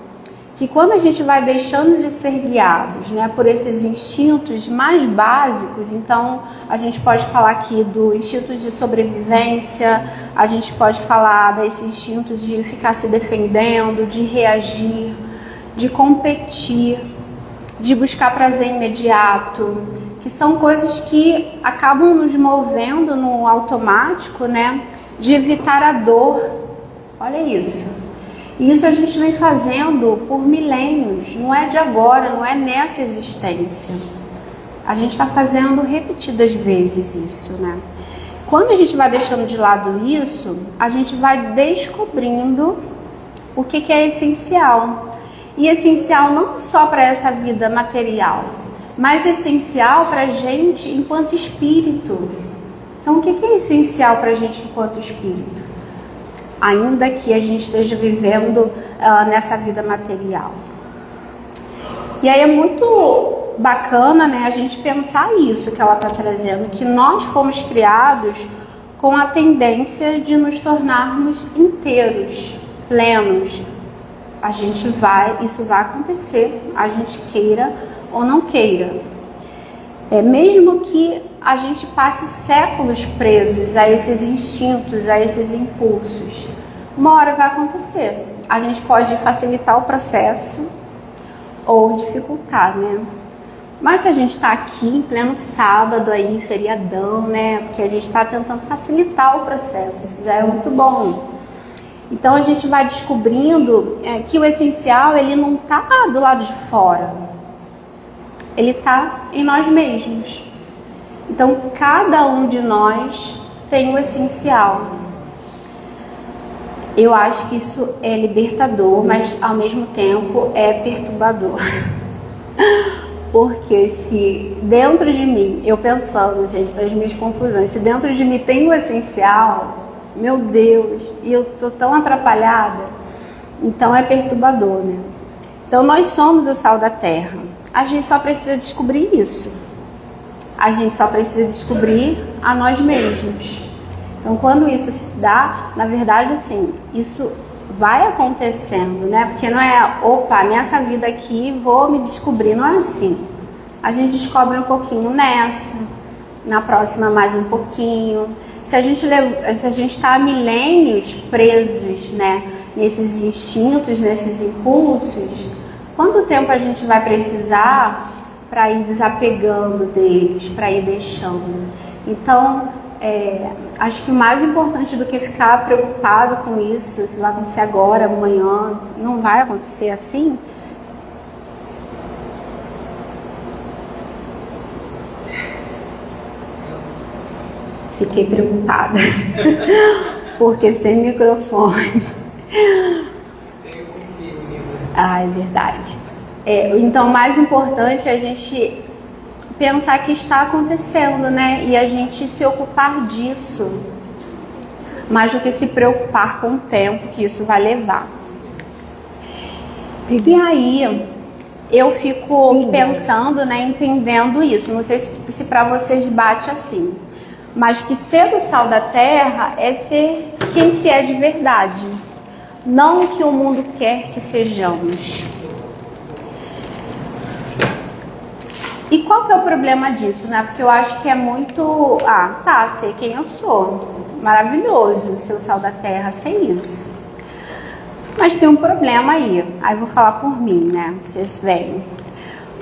que quando a gente vai deixando de ser guiados, né, por esses instintos mais básicos, então a gente pode falar aqui do instinto de sobrevivência, a gente pode falar desse instinto de ficar se defendendo, de reagir, de competir, de buscar prazer imediato, que são coisas que acabam nos movendo no automático, né? De evitar a dor. Olha isso. E isso a gente vem fazendo por milênios, não é de agora, não é nessa existência. A gente está fazendo repetidas vezes isso, né? Quando a gente vai deixando de lado isso, a gente vai descobrindo o que é essencial. E essencial não só para essa vida material, mas essencial para a gente enquanto espírito. Então, o que é essencial para a gente enquanto espírito? Ainda que a gente esteja vivendo nessa vida material. E aí é muito bacana, né, a gente pensar isso que ela está trazendo, que nós fomos criados com a tendência de nos tornarmos inteiros, plenos. Isso vai acontecer, a gente queira ou não queira. Mesmo que a gente passe séculos presos a esses instintos, a esses impulsos, uma hora vai acontecer. A gente pode facilitar o processo ou dificultar, né? Mas se a gente está aqui em pleno sábado aí, feriadão, né? Porque a gente está tentando facilitar o processo, isso já é muito bom. Então a gente vai descobrindo que o essencial, ele não está do lado de fora, ele está em nós mesmos. Então cada um de nós tem o essencial. Eu acho que isso é libertador, mas ao mesmo tempo é perturbador. Porque se dentro de mim, eu pensando, gente, das minhas confusões, se dentro de mim tem o essencial, meu Deus, e eu tô tão atrapalhada, então é perturbador, né? Então nós somos o sal da terra. A gente só precisa descobrir isso. A gente só precisa descobrir a nós mesmos. Então quando isso se dá, na verdade assim, isso vai acontecendo, né? Porque não é, opa, nessa vida aqui vou me descobrir, não é assim. A gente descobre um pouquinho nessa, na próxima mais um pouquinho. Se a gente está há milênios presos, né, nesses instintos, nesses impulsos, quanto tempo a gente vai precisar para ir desapegando deles, para ir deixando? Então, acho que o mais importante do que ficar preocupado com isso, se vai acontecer agora, amanhã, não vai acontecer assim. Fiquei preocupada, porque sem microfone. Ah, é verdade. Então, o mais importante é a gente pensar que está acontecendo, né? E a gente se ocupar disso, mais do que se preocupar com o tempo que isso vai levar. E aí, eu fico pensando, né, entendendo isso. Não sei se para vocês bate assim, mas que ser o sal da terra é ser quem se é de verdade, não o que o mundo quer que sejamos. E qual que é o problema disso, né? Porque eu acho que é muito... sei quem eu sou. Maravilhoso ser o sal da terra, sei isso. Mas tem um problema aí. Aí eu vou falar por mim, né? Vocês veem.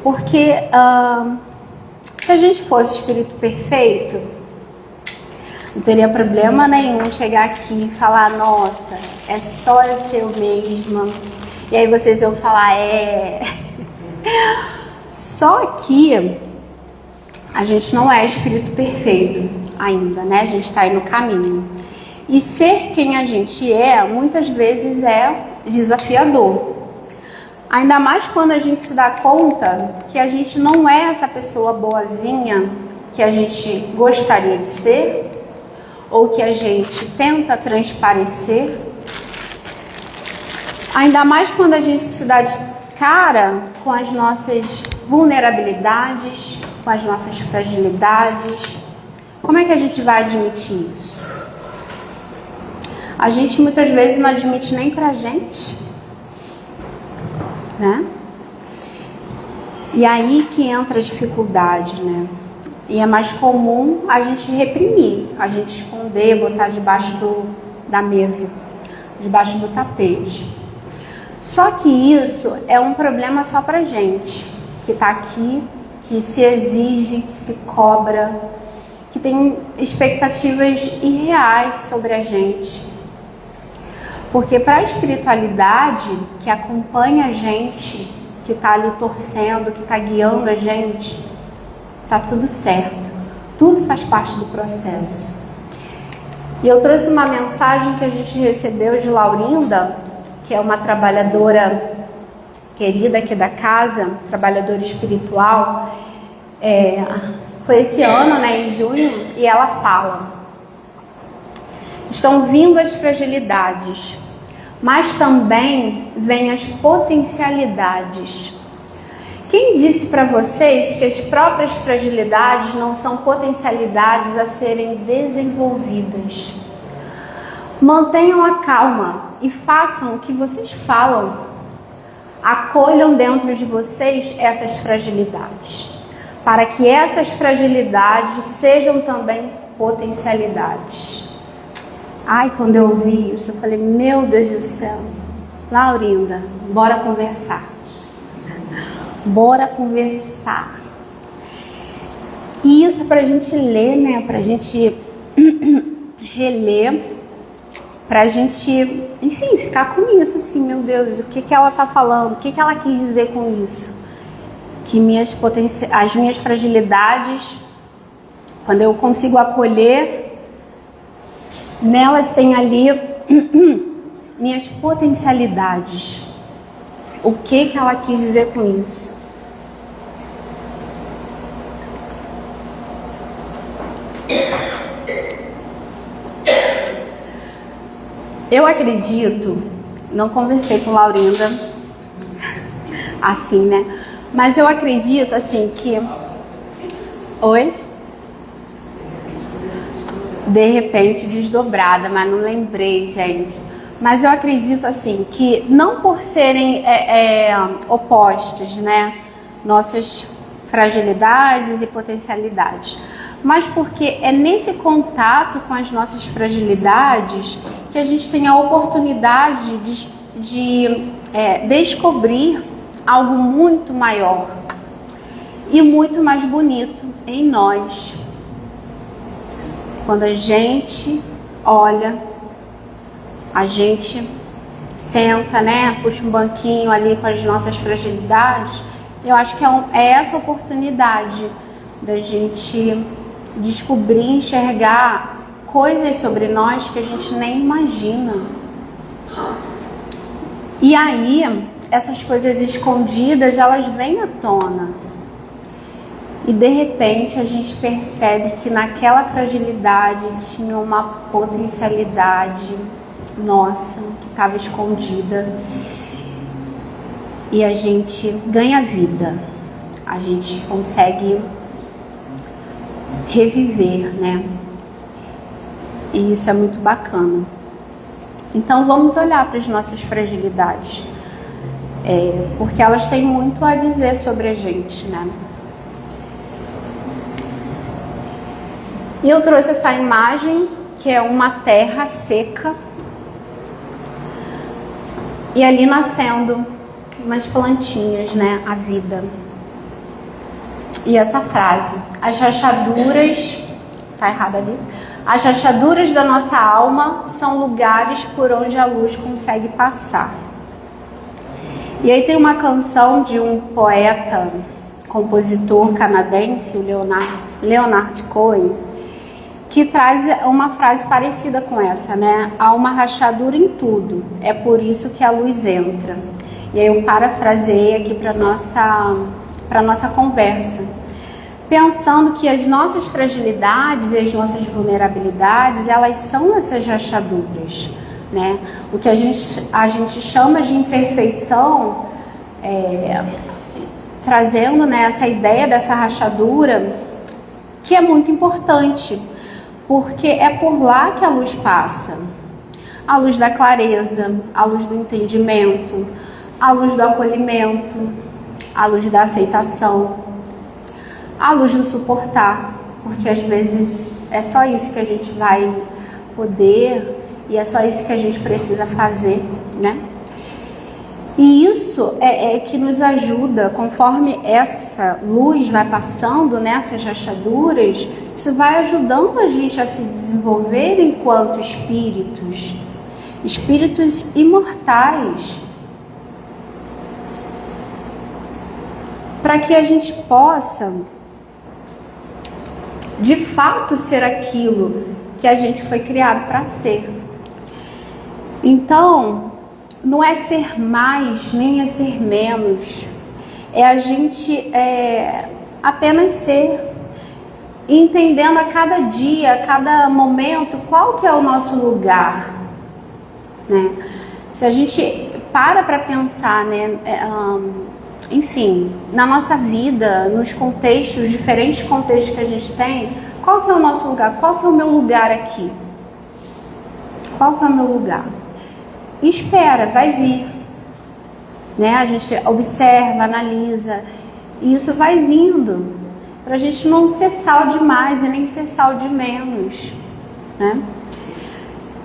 Porque se a gente fosse espírito perfeito, não teria problema nenhum chegar aqui e falar, nossa, é só eu ser eu mesma. E aí vocês vão falar, Só que a gente não é espírito perfeito ainda, né? A gente está aí no caminho. E ser quem a gente é, muitas vezes é desafiador. Ainda mais quando a gente se dá conta que a gente não é essa pessoa boazinha que a gente gostaria de ser, ou que a gente tenta transparecer. Ainda mais quando a gente se dá de cara com as nossas vulnerabilidades, com as nossas fragilidades. Como é que a gente vai admitir isso? A gente muitas vezes não admite nem pra gente, né? E aí que entra a dificuldade, né? E é mais comum a gente reprimir, a gente esconder, botar debaixo da mesa, debaixo do tapete. Só que isso é um problema só pra gente, que está aqui, que se exige, que se cobra, que tem expectativas irreais sobre a gente. Porque para a espiritualidade que acompanha a gente, que está ali torcendo, que está guiando a gente, está tudo certo. Tudo faz parte do processo. E eu trouxe uma mensagem que a gente recebeu de Laurinda, que é uma trabalhadora querida aqui da casa, trabalhadora espiritual. Foi esse ano, né, em junho, e ela fala: estão vindo as fragilidades, mas também vêm as potencialidades. Quem disse para vocês que as próprias fragilidades não são potencialidades a serem desenvolvidas? Mantenham a calma e façam o que vocês falam. Acolham dentro de vocês essas fragilidades, para que essas fragilidades sejam também potencialidades. Ai, quando eu ouvi isso, eu falei, meu Deus do céu, Laurinda, bora conversar. Bora conversar. E isso é pra gente ler, né? Pra gente reler, Pra gente, enfim, ficar com isso, assim, meu Deus, o que ela tá falando? O que ela quis dizer com isso? Que as minhas fragilidades, quando eu consigo acolher, nelas tem ali minhas potencialidades. O que ela quis dizer com isso? Eu acredito, não conversei com Laurinda assim, né? Mas eu acredito, assim, que... Oi? De repente, desdobrada, mas não lembrei, gente. Mas eu acredito, assim, que não por serem opostos, né? Nossas fragilidades e potencialidades, mas porque é nesse contato com as nossas fragilidades que a gente tem a oportunidade de descobrir algo muito maior e muito mais bonito em nós. Quando a gente olha, a gente senta, né, puxa um banquinho ali com as nossas fragilidades, eu acho que é essa oportunidade da gente descobrir, enxergar coisas sobre nós que a gente nem imagina. E aí, essas coisas escondidas, elas vêm à tona. E de repente a gente percebe que naquela fragilidade tinha uma potencialidade nossa que estava escondida. E a gente ganha vida. A gente consegue reviver, né? E isso é muito bacana. Então vamos olhar para as nossas fragilidades, porque elas têm muito a dizer sobre a gente, né? E eu trouxe essa imagem, que é uma terra seca, e ali nascendo umas plantinhas, né? A vida. E essa frase: as rachaduras, tá errado ali, as rachaduras da nossa alma são lugares por onde a luz consegue passar. E aí tem uma canção de um poeta, compositor canadense, o Leonard Cohen, que traz uma frase parecida com essa, né? Há uma rachadura em tudo, é por isso que a luz entra. E aí eu parafraseei aqui para nossa conversa, pensando que as nossas fragilidades e as nossas vulnerabilidades, elas são essas rachaduras, né? O que a gente chama de imperfeição, trazendo, né, essa ideia dessa rachadura, que é muito importante, porque é por lá que a luz passa. A luz da clareza, a luz do entendimento, a luz do acolhimento, a luz da aceitação, a luz do suportar, porque às vezes é só isso que a gente vai poder e é só isso que a gente precisa fazer, né? E isso é que nos ajuda, conforme essa luz vai passando nessas rachaduras, isso vai ajudando a gente a se desenvolver enquanto espíritos imortais, para que a gente possa, de fato, ser aquilo que a gente foi criado para ser. Então, não é ser mais, nem é ser menos. É a gente apenas ser, entendendo a cada dia, a cada momento, qual que é o nosso lugar, né? Se a gente para pensar, né, enfim, na nossa vida, nos contextos, diferentes contextos que a gente tem, qual que é o nosso lugar? Qual que é o meu lugar aqui? Qual que é o meu lugar? E espera, vai vir, né? A gente observa, analisa, e isso vai vindo, para a gente não ser sal de mais e nem ser sal de menos, né?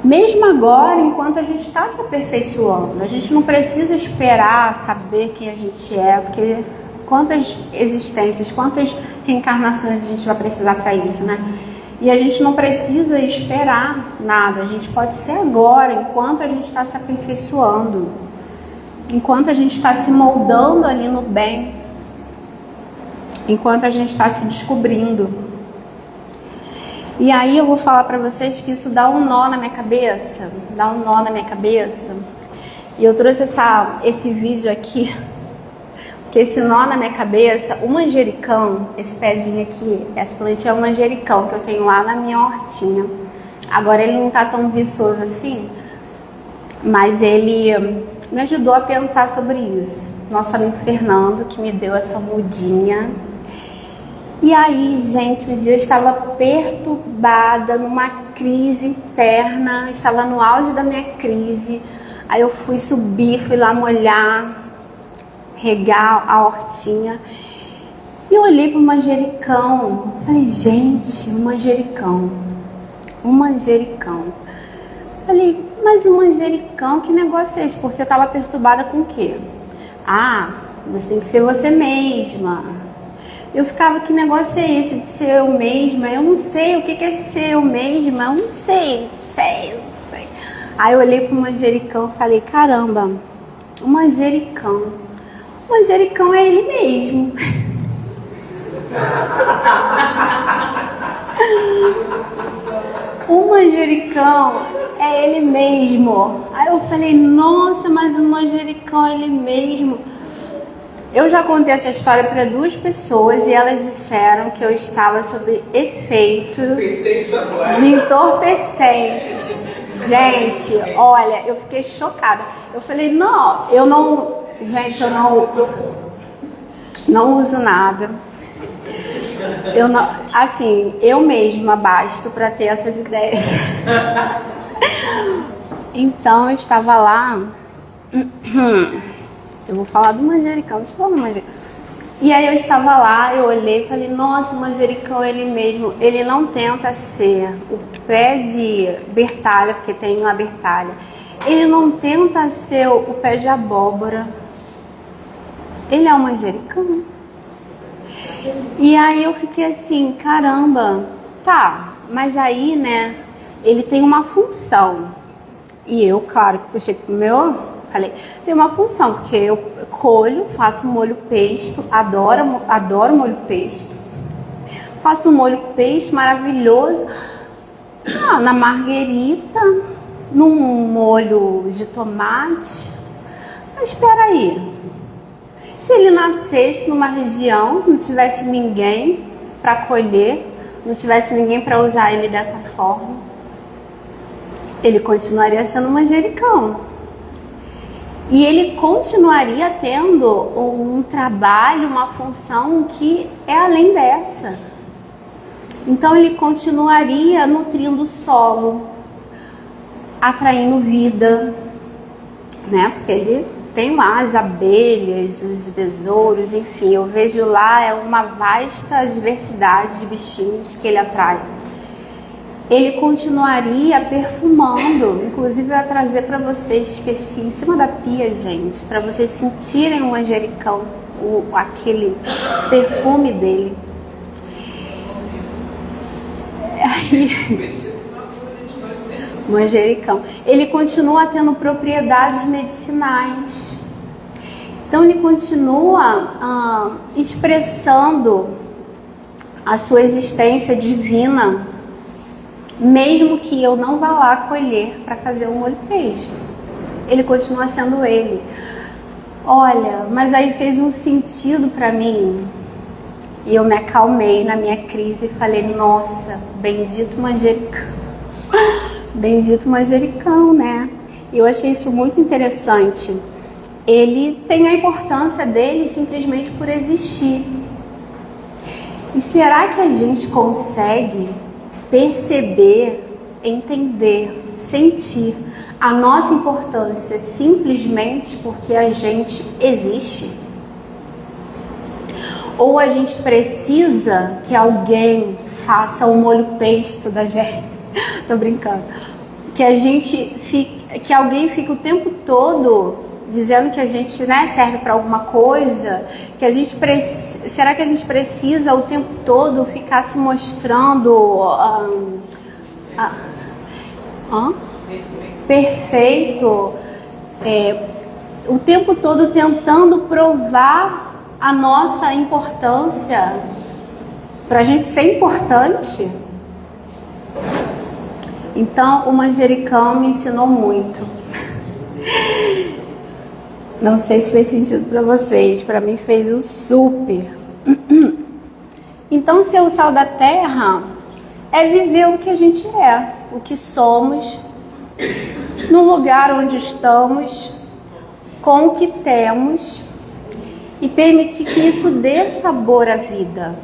Mesmo agora, enquanto a gente está se aperfeiçoando, a gente não precisa esperar saber quem a gente é, porque quantas existências, quantas reencarnações a gente vai precisar para isso, né? E a gente não precisa esperar nada, a gente pode ser agora, enquanto a gente está se aperfeiçoando, enquanto a gente está se moldando ali no bem, enquanto a gente está se descobrindo. E aí eu vou falar para vocês que isso dá um nó na minha cabeça, E eu trouxe esse vídeo aqui, porque esse nó na minha cabeça, o manjericão, esse pezinho aqui, essa plantinha é um manjericão que eu tenho lá na minha hortinha. Agora ele não tá tão viçoso assim, mas ele me ajudou a pensar sobre isso. Nosso amigo Fernando, que me deu essa mudinha. E aí, gente, um dia eu estava perturbada, numa crise interna, estava no auge da minha crise. Aí eu fui subir, fui lá molhar, regar a hortinha. E eu olhei para o manjericão. Falei, gente, um manjericão. Falei, mas o manjericão, que negócio é esse? Porque eu estava perturbada com o quê? Ah, você tem que ser você mesma. Eu ficava, que negócio é esse de ser eu mesma? Eu não sei o que é ser eu mesma. Eu não sei. Aí eu olhei pro manjericão e falei, caramba, o manjericão é ele mesmo. O manjericão é ele mesmo. Aí eu falei, nossa, mas o manjericão é ele mesmo. Eu já contei essa história para 2 pessoas e elas disseram que eu estava sob efeito de entorpecentes. Gente, olha, eu fiquei chocada. Eu falei, eu não uso nada. Eu mesma basto para ter essas ideias. Então eu estava lá. Eu vou falar do manjericão, deixa eu falar do manjericão. E aí eu estava lá, eu olhei e falei, nossa, o manjericão ele mesmo, ele não tenta ser o pé de bertalha, porque tem uma bertalha. Ele não tenta ser o pé de abóbora. Ele é um manjericão. E aí eu fiquei assim, caramba, tá, mas aí, né, ele tem uma função. E eu, claro, que puxei pro meu... Falei, tem uma função, porque eu colho, faço molho pesto, adoro molho pesto. Faço um molho pesto maravilhoso na marguerita, num molho de tomate. Mas espera aí, se ele nascesse numa região, não tivesse ninguém para colher, não tivesse ninguém para usar ele dessa forma, ele continuaria sendo manjericão. E ele continuaria tendo um trabalho, uma função que é além dessa. Então ele continuaria nutrindo o solo, atraindo vida, né? Porque ele tem lá as abelhas, os besouros, enfim, eu vejo lá uma vasta diversidade de bichinhos que ele atrai. Ele continuaria perfumando, inclusive eu ia trazer para vocês, esqueci, em cima da pia, gente, para vocês sentirem o manjericão, aquele perfume dele. Aí, manjericão. Ele continua tendo propriedades medicinais. Então ele continua expressando a sua existência divina, mesmo que eu não vá lá colher para fazer um molho pesto. Ele continua sendo ele. Olha, mas aí fez um sentido para mim. E eu me acalmei na minha crise e falei, nossa, bendito manjericão. Bendito manjericão, né? E eu achei isso muito interessante. Ele tem a importância dele simplesmente por existir. E será que a gente consegue perceber, entender, sentir a nossa importância simplesmente porque a gente existe? Ou a gente precisa que alguém faça o molho pesto da gente? Tô brincando. Que alguém fique o tempo todo dizendo que a gente, né, serve para alguma coisa, que a gente será que a gente precisa o tempo todo ficar se mostrando perfeito, o tempo todo tentando provar a nossa importância, para a gente ser importante? Então, o manjericão me ensinou muito. Não sei se fez sentido para vocês, para mim fez o super. Então, ser o sal da terra é viver o que a gente é, o que somos, no lugar onde estamos, com o que temos, e permitir que isso dê sabor à vida.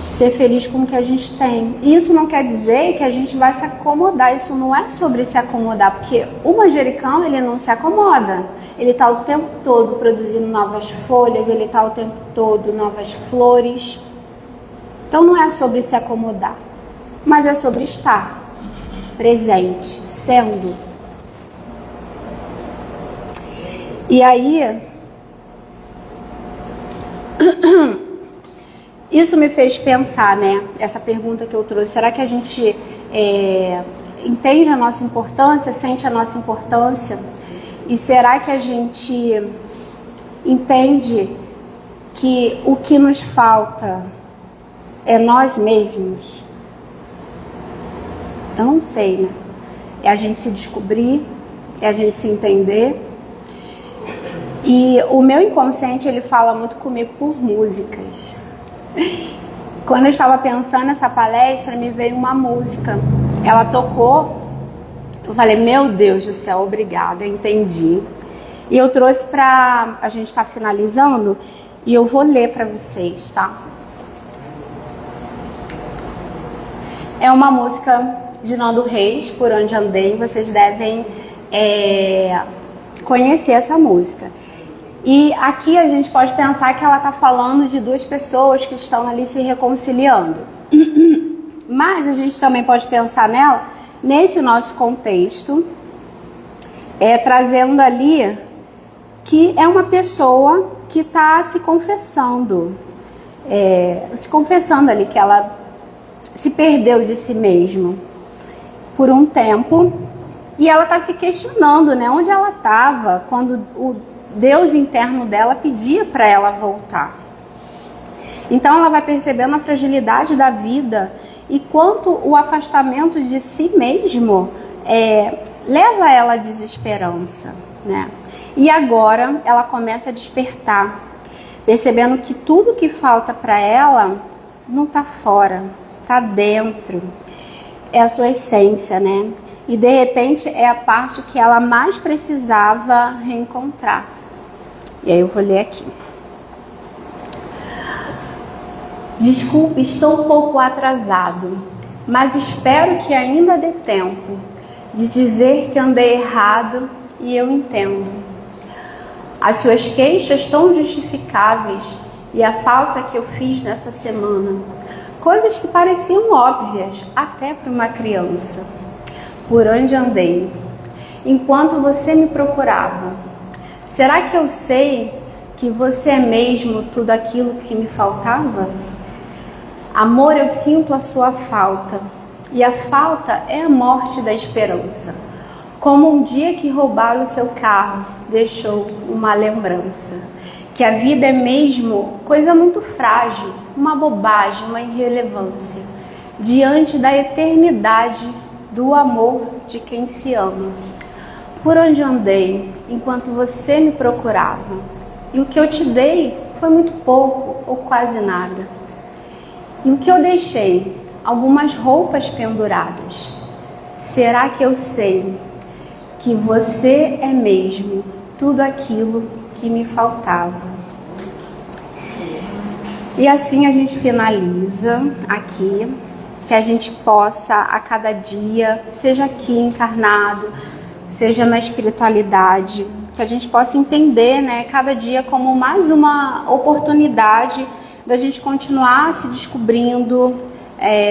Ser feliz com o que a gente tem. Isso não quer dizer que a gente vai se acomodar. Isso não é sobre se acomodar, porque o manjericão, ele não se acomoda. Ele está o tempo todo produzindo novas folhas, ele está o tempo todo novas flores. Então não é sobre se acomodar, mas é sobre estar presente, sendo. E aí, isso me fez pensar, né? Essa pergunta que eu trouxe, será que a gente entende a nossa importância, sente a nossa importância? E será que a gente entende que o que nos falta é nós mesmos? Eu não sei, né? É a gente se descobrir, é a gente se entender. E o meu inconsciente, ele fala muito comigo por músicas. Quando eu estava pensando nessa palestra, me veio uma música. Ela tocou, eu falei, meu Deus do céu, obrigada, entendi. E eu trouxe para a gente estar finalizando, e eu vou ler para vocês, tá? É uma música de Nando Reis, Por Onde Andei. Vocês devem conhecer essa música. E aqui a gente pode pensar que ela está falando de duas pessoas que estão ali se reconciliando. Mas a gente também pode pensar nela, nesse nosso contexto, trazendo ali que é uma pessoa que está se confessando ali, que ela se perdeu de si mesma por um tempo, e ela está se questionando, né, onde ela estava quando o Deus interno dela pedia para ela voltar. Então ela vai percebendo a fragilidade da vida e quanto o afastamento de si mesmo leva ela à desesperança, né? E agora ela começa a despertar, percebendo que tudo que falta para ela não está fora, está dentro. É a sua essência, né? E de repente é a parte que ela mais precisava reencontrar. E aí eu vou ler aqui. Desculpe, estou um pouco atrasado, mas espero que ainda dê tempo de dizer que andei errado e eu entendo. As suas queixas tão justificáveis e a falta que eu fiz nessa semana. Coisas que pareciam óbvias até para uma criança. Por onde andei, enquanto você me procurava. Será que eu sei que você é mesmo tudo aquilo que me faltava? Amor, eu sinto a sua falta, e a falta é a morte da esperança. Como um dia que roubaram o seu carro deixou uma lembrança. Que a vida é mesmo coisa muito frágil, uma bobagem, uma irrelevância, diante da eternidade do amor de quem se ama. Por onde andei, enquanto você me procurava, e o que eu te dei foi muito pouco ou quase nada. E o que eu deixei? Algumas roupas penduradas. Será que eu sei que você é mesmo tudo aquilo que me faltava? E assim a gente finaliza aqui, que a gente possa a cada dia, seja aqui encarnado, seja na espiritualidade, que a gente possa entender, né, cada dia como mais uma oportunidade da gente continuar se descobrindo,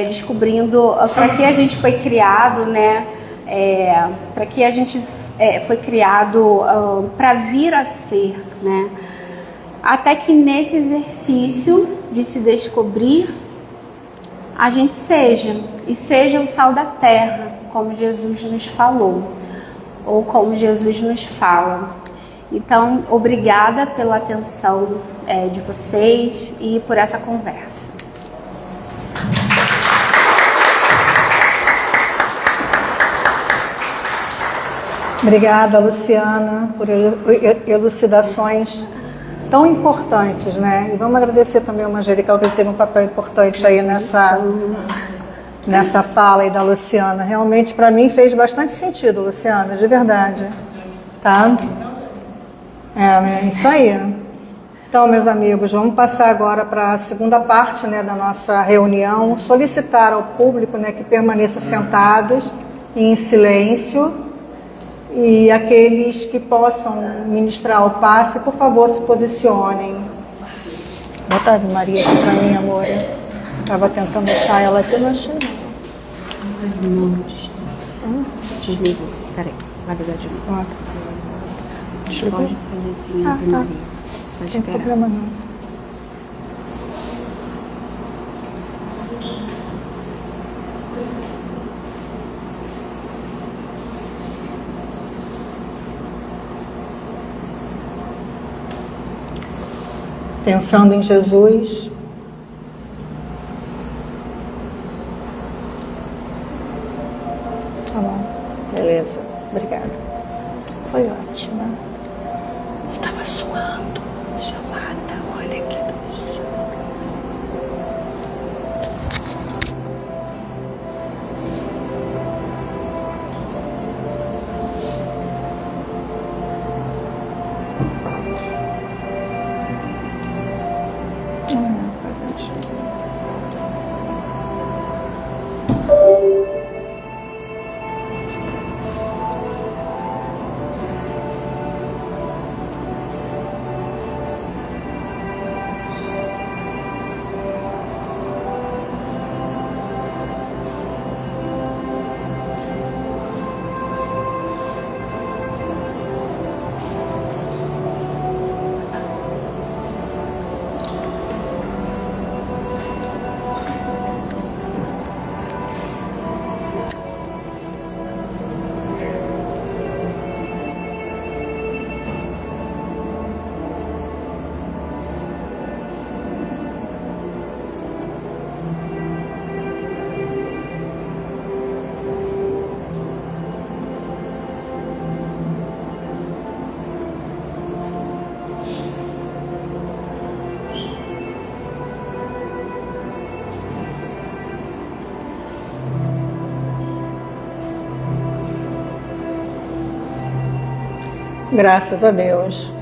descobrindo para que a gente foi criado, né, para que a gente foi criado para vir a ser, né? Até que nesse exercício de se descobrir, a gente seja o sal da terra, como Jesus nos falou, ou como Jesus nos fala. Então, obrigada pela atenção de vocês e por essa conversa. Obrigada, Luciana, por elucidações tão importantes, né? E vamos agradecer também ao Manjericão, que ele teve um papel importante aí nessa fala aí da Luciana. Realmente, para mim, fez bastante sentido, Luciana, de verdade. Tá? Né? Isso aí. Então, meus amigos, vamos passar agora para a segunda parte, né, da nossa reunião. Solicitar ao público, né, que permaneça sentados e em silêncio. E aqueles que possam ministrar o passe, por favor, se posicionem. Boa tarde, Maria, aqui para mim, amor. Estava tentando achar ela aqui, não achei não. Não, desligou. Peraí, vai ligar de novo. Desligou? Pode fazer assim, Maria. Você vai Não tem problema não. Pensando em Jesus, tá bom, beleza, obrigada. Foi ótima. Estava suando, chamada, olha aqui. Graças a Deus.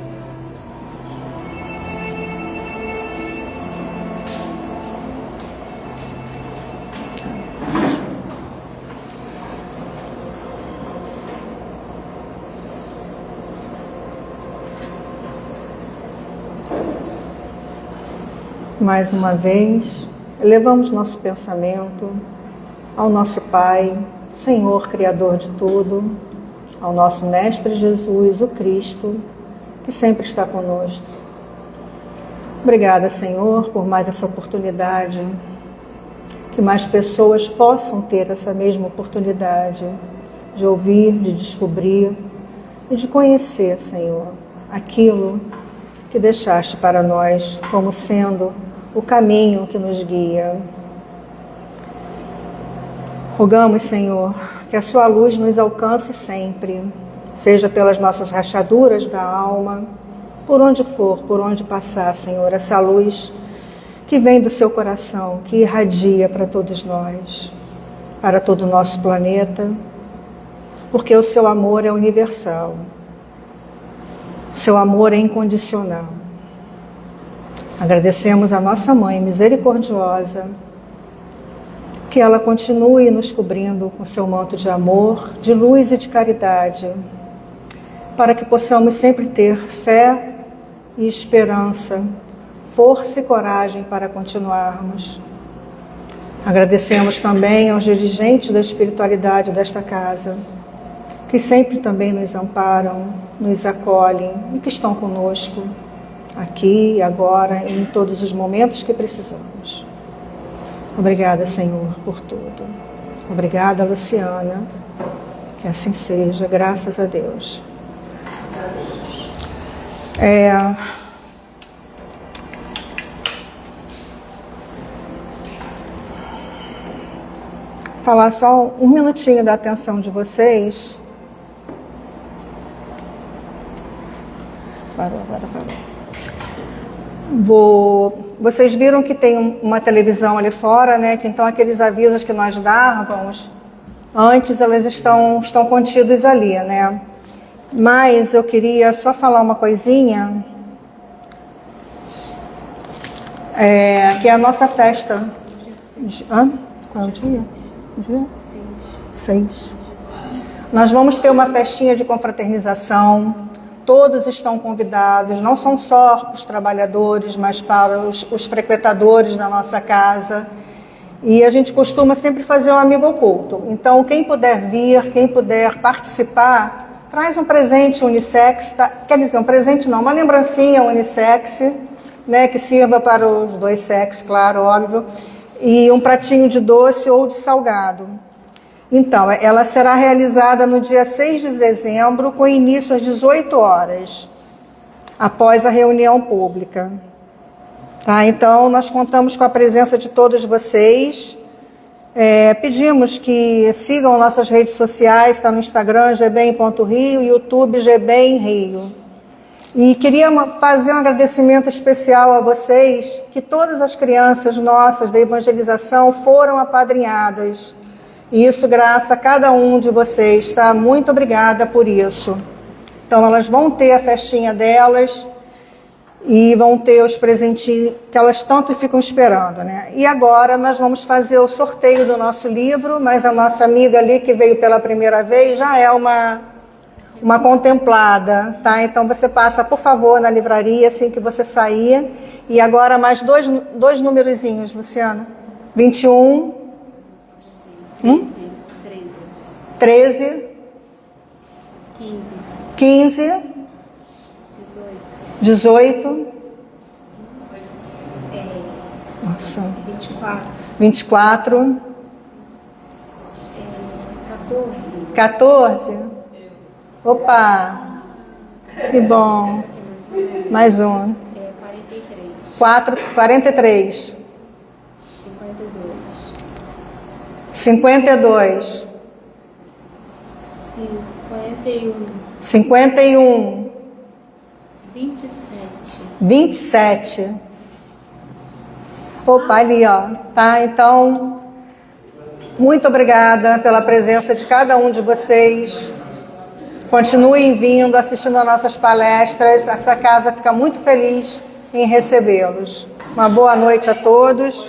Mais uma vez, elevamos nosso pensamento ao nosso Pai, Senhor Criador de tudo, ao nosso Mestre Jesus, o Cristo, que sempre está conosco. Obrigada, Senhor, por mais essa oportunidade, que mais pessoas possam ter essa mesma oportunidade de ouvir, de descobrir e de conhecer, Senhor, aquilo que deixaste para nós como sendo o caminho que nos guia. Rogamos, Senhor, que a sua luz nos alcance sempre, seja pelas nossas rachaduras da alma, por onde for, por onde passar, Senhor, essa luz que vem do seu coração, que irradia para todos nós, para todo o nosso planeta, porque o seu amor é universal, o seu amor é incondicional. Agradecemos a nossa Mãe misericordiosa, que ela continue nos cobrindo com seu manto de amor, de luz e de caridade, para que possamos sempre ter fé e esperança, força e coragem para continuarmos. Agradecemos também aos dirigentes da espiritualidade desta casa, que sempre também nos amparam, nos acolhem e que estão conosco, aqui e agora, em todos os momentos que precisamos. Obrigada, Senhor, por tudo. Obrigada, Luciana. Que assim seja, graças a Deus. Falar só um minutinho da atenção de vocês. Parou. Vocês viram que tem uma televisão ali fora, né? Que então aqueles avisos que nós dávamos antes, eles estão contidos ali, né? Mas eu queria só falar uma coisinha, que é a nossa festa. Qual é o dia? Dia? 6. Nós vamos ter uma festinha de confraternização. Todos estão convidados, não são só os trabalhadores, mas para os frequentadores da nossa casa. E a gente costuma sempre fazer um amigo oculto. Então, quem puder vir, quem puder participar, traz um presente unissex, tá? Quer dizer, um presente não, uma lembrancinha unissex, né, que sirva para os dois sexos, claro, óbvio, e um pratinho de doce ou de salgado. Então, ela será realizada no dia 6 de dezembro, com início às 18 horas, após a reunião pública. Tá? Então, nós contamos com a presença de todos vocês. Pedimos que sigam nossas redes sociais, está no Instagram, gbem.rio, YouTube, gbem Rio. E queria fazer um agradecimento especial a vocês, que todas as crianças nossas da evangelização foram apadrinhadas. E isso graças a cada um de vocês, tá? Muito obrigada por isso. Então, elas vão ter a festinha delas e vão ter os presentinhos que elas tanto ficam esperando, né? E agora nós vamos fazer o sorteio do nosso livro, mas a nossa amiga ali que veio pela primeira vez já é uma contemplada, tá? Então você passa, por favor, na livraria assim que você sair. E agora mais dois numerozinhos, Luciana. 21... 13, 15, 18, nossa, 24, 14, opa, que bom, mais um, 43, 52, 51, 27. Opa, ali, ó. Tá? Então, muito obrigada pela presença de cada um de vocês. Continuem vindo, assistindo a nossas palestras. Essa casa fica muito feliz em recebê-los. Uma boa noite a todos.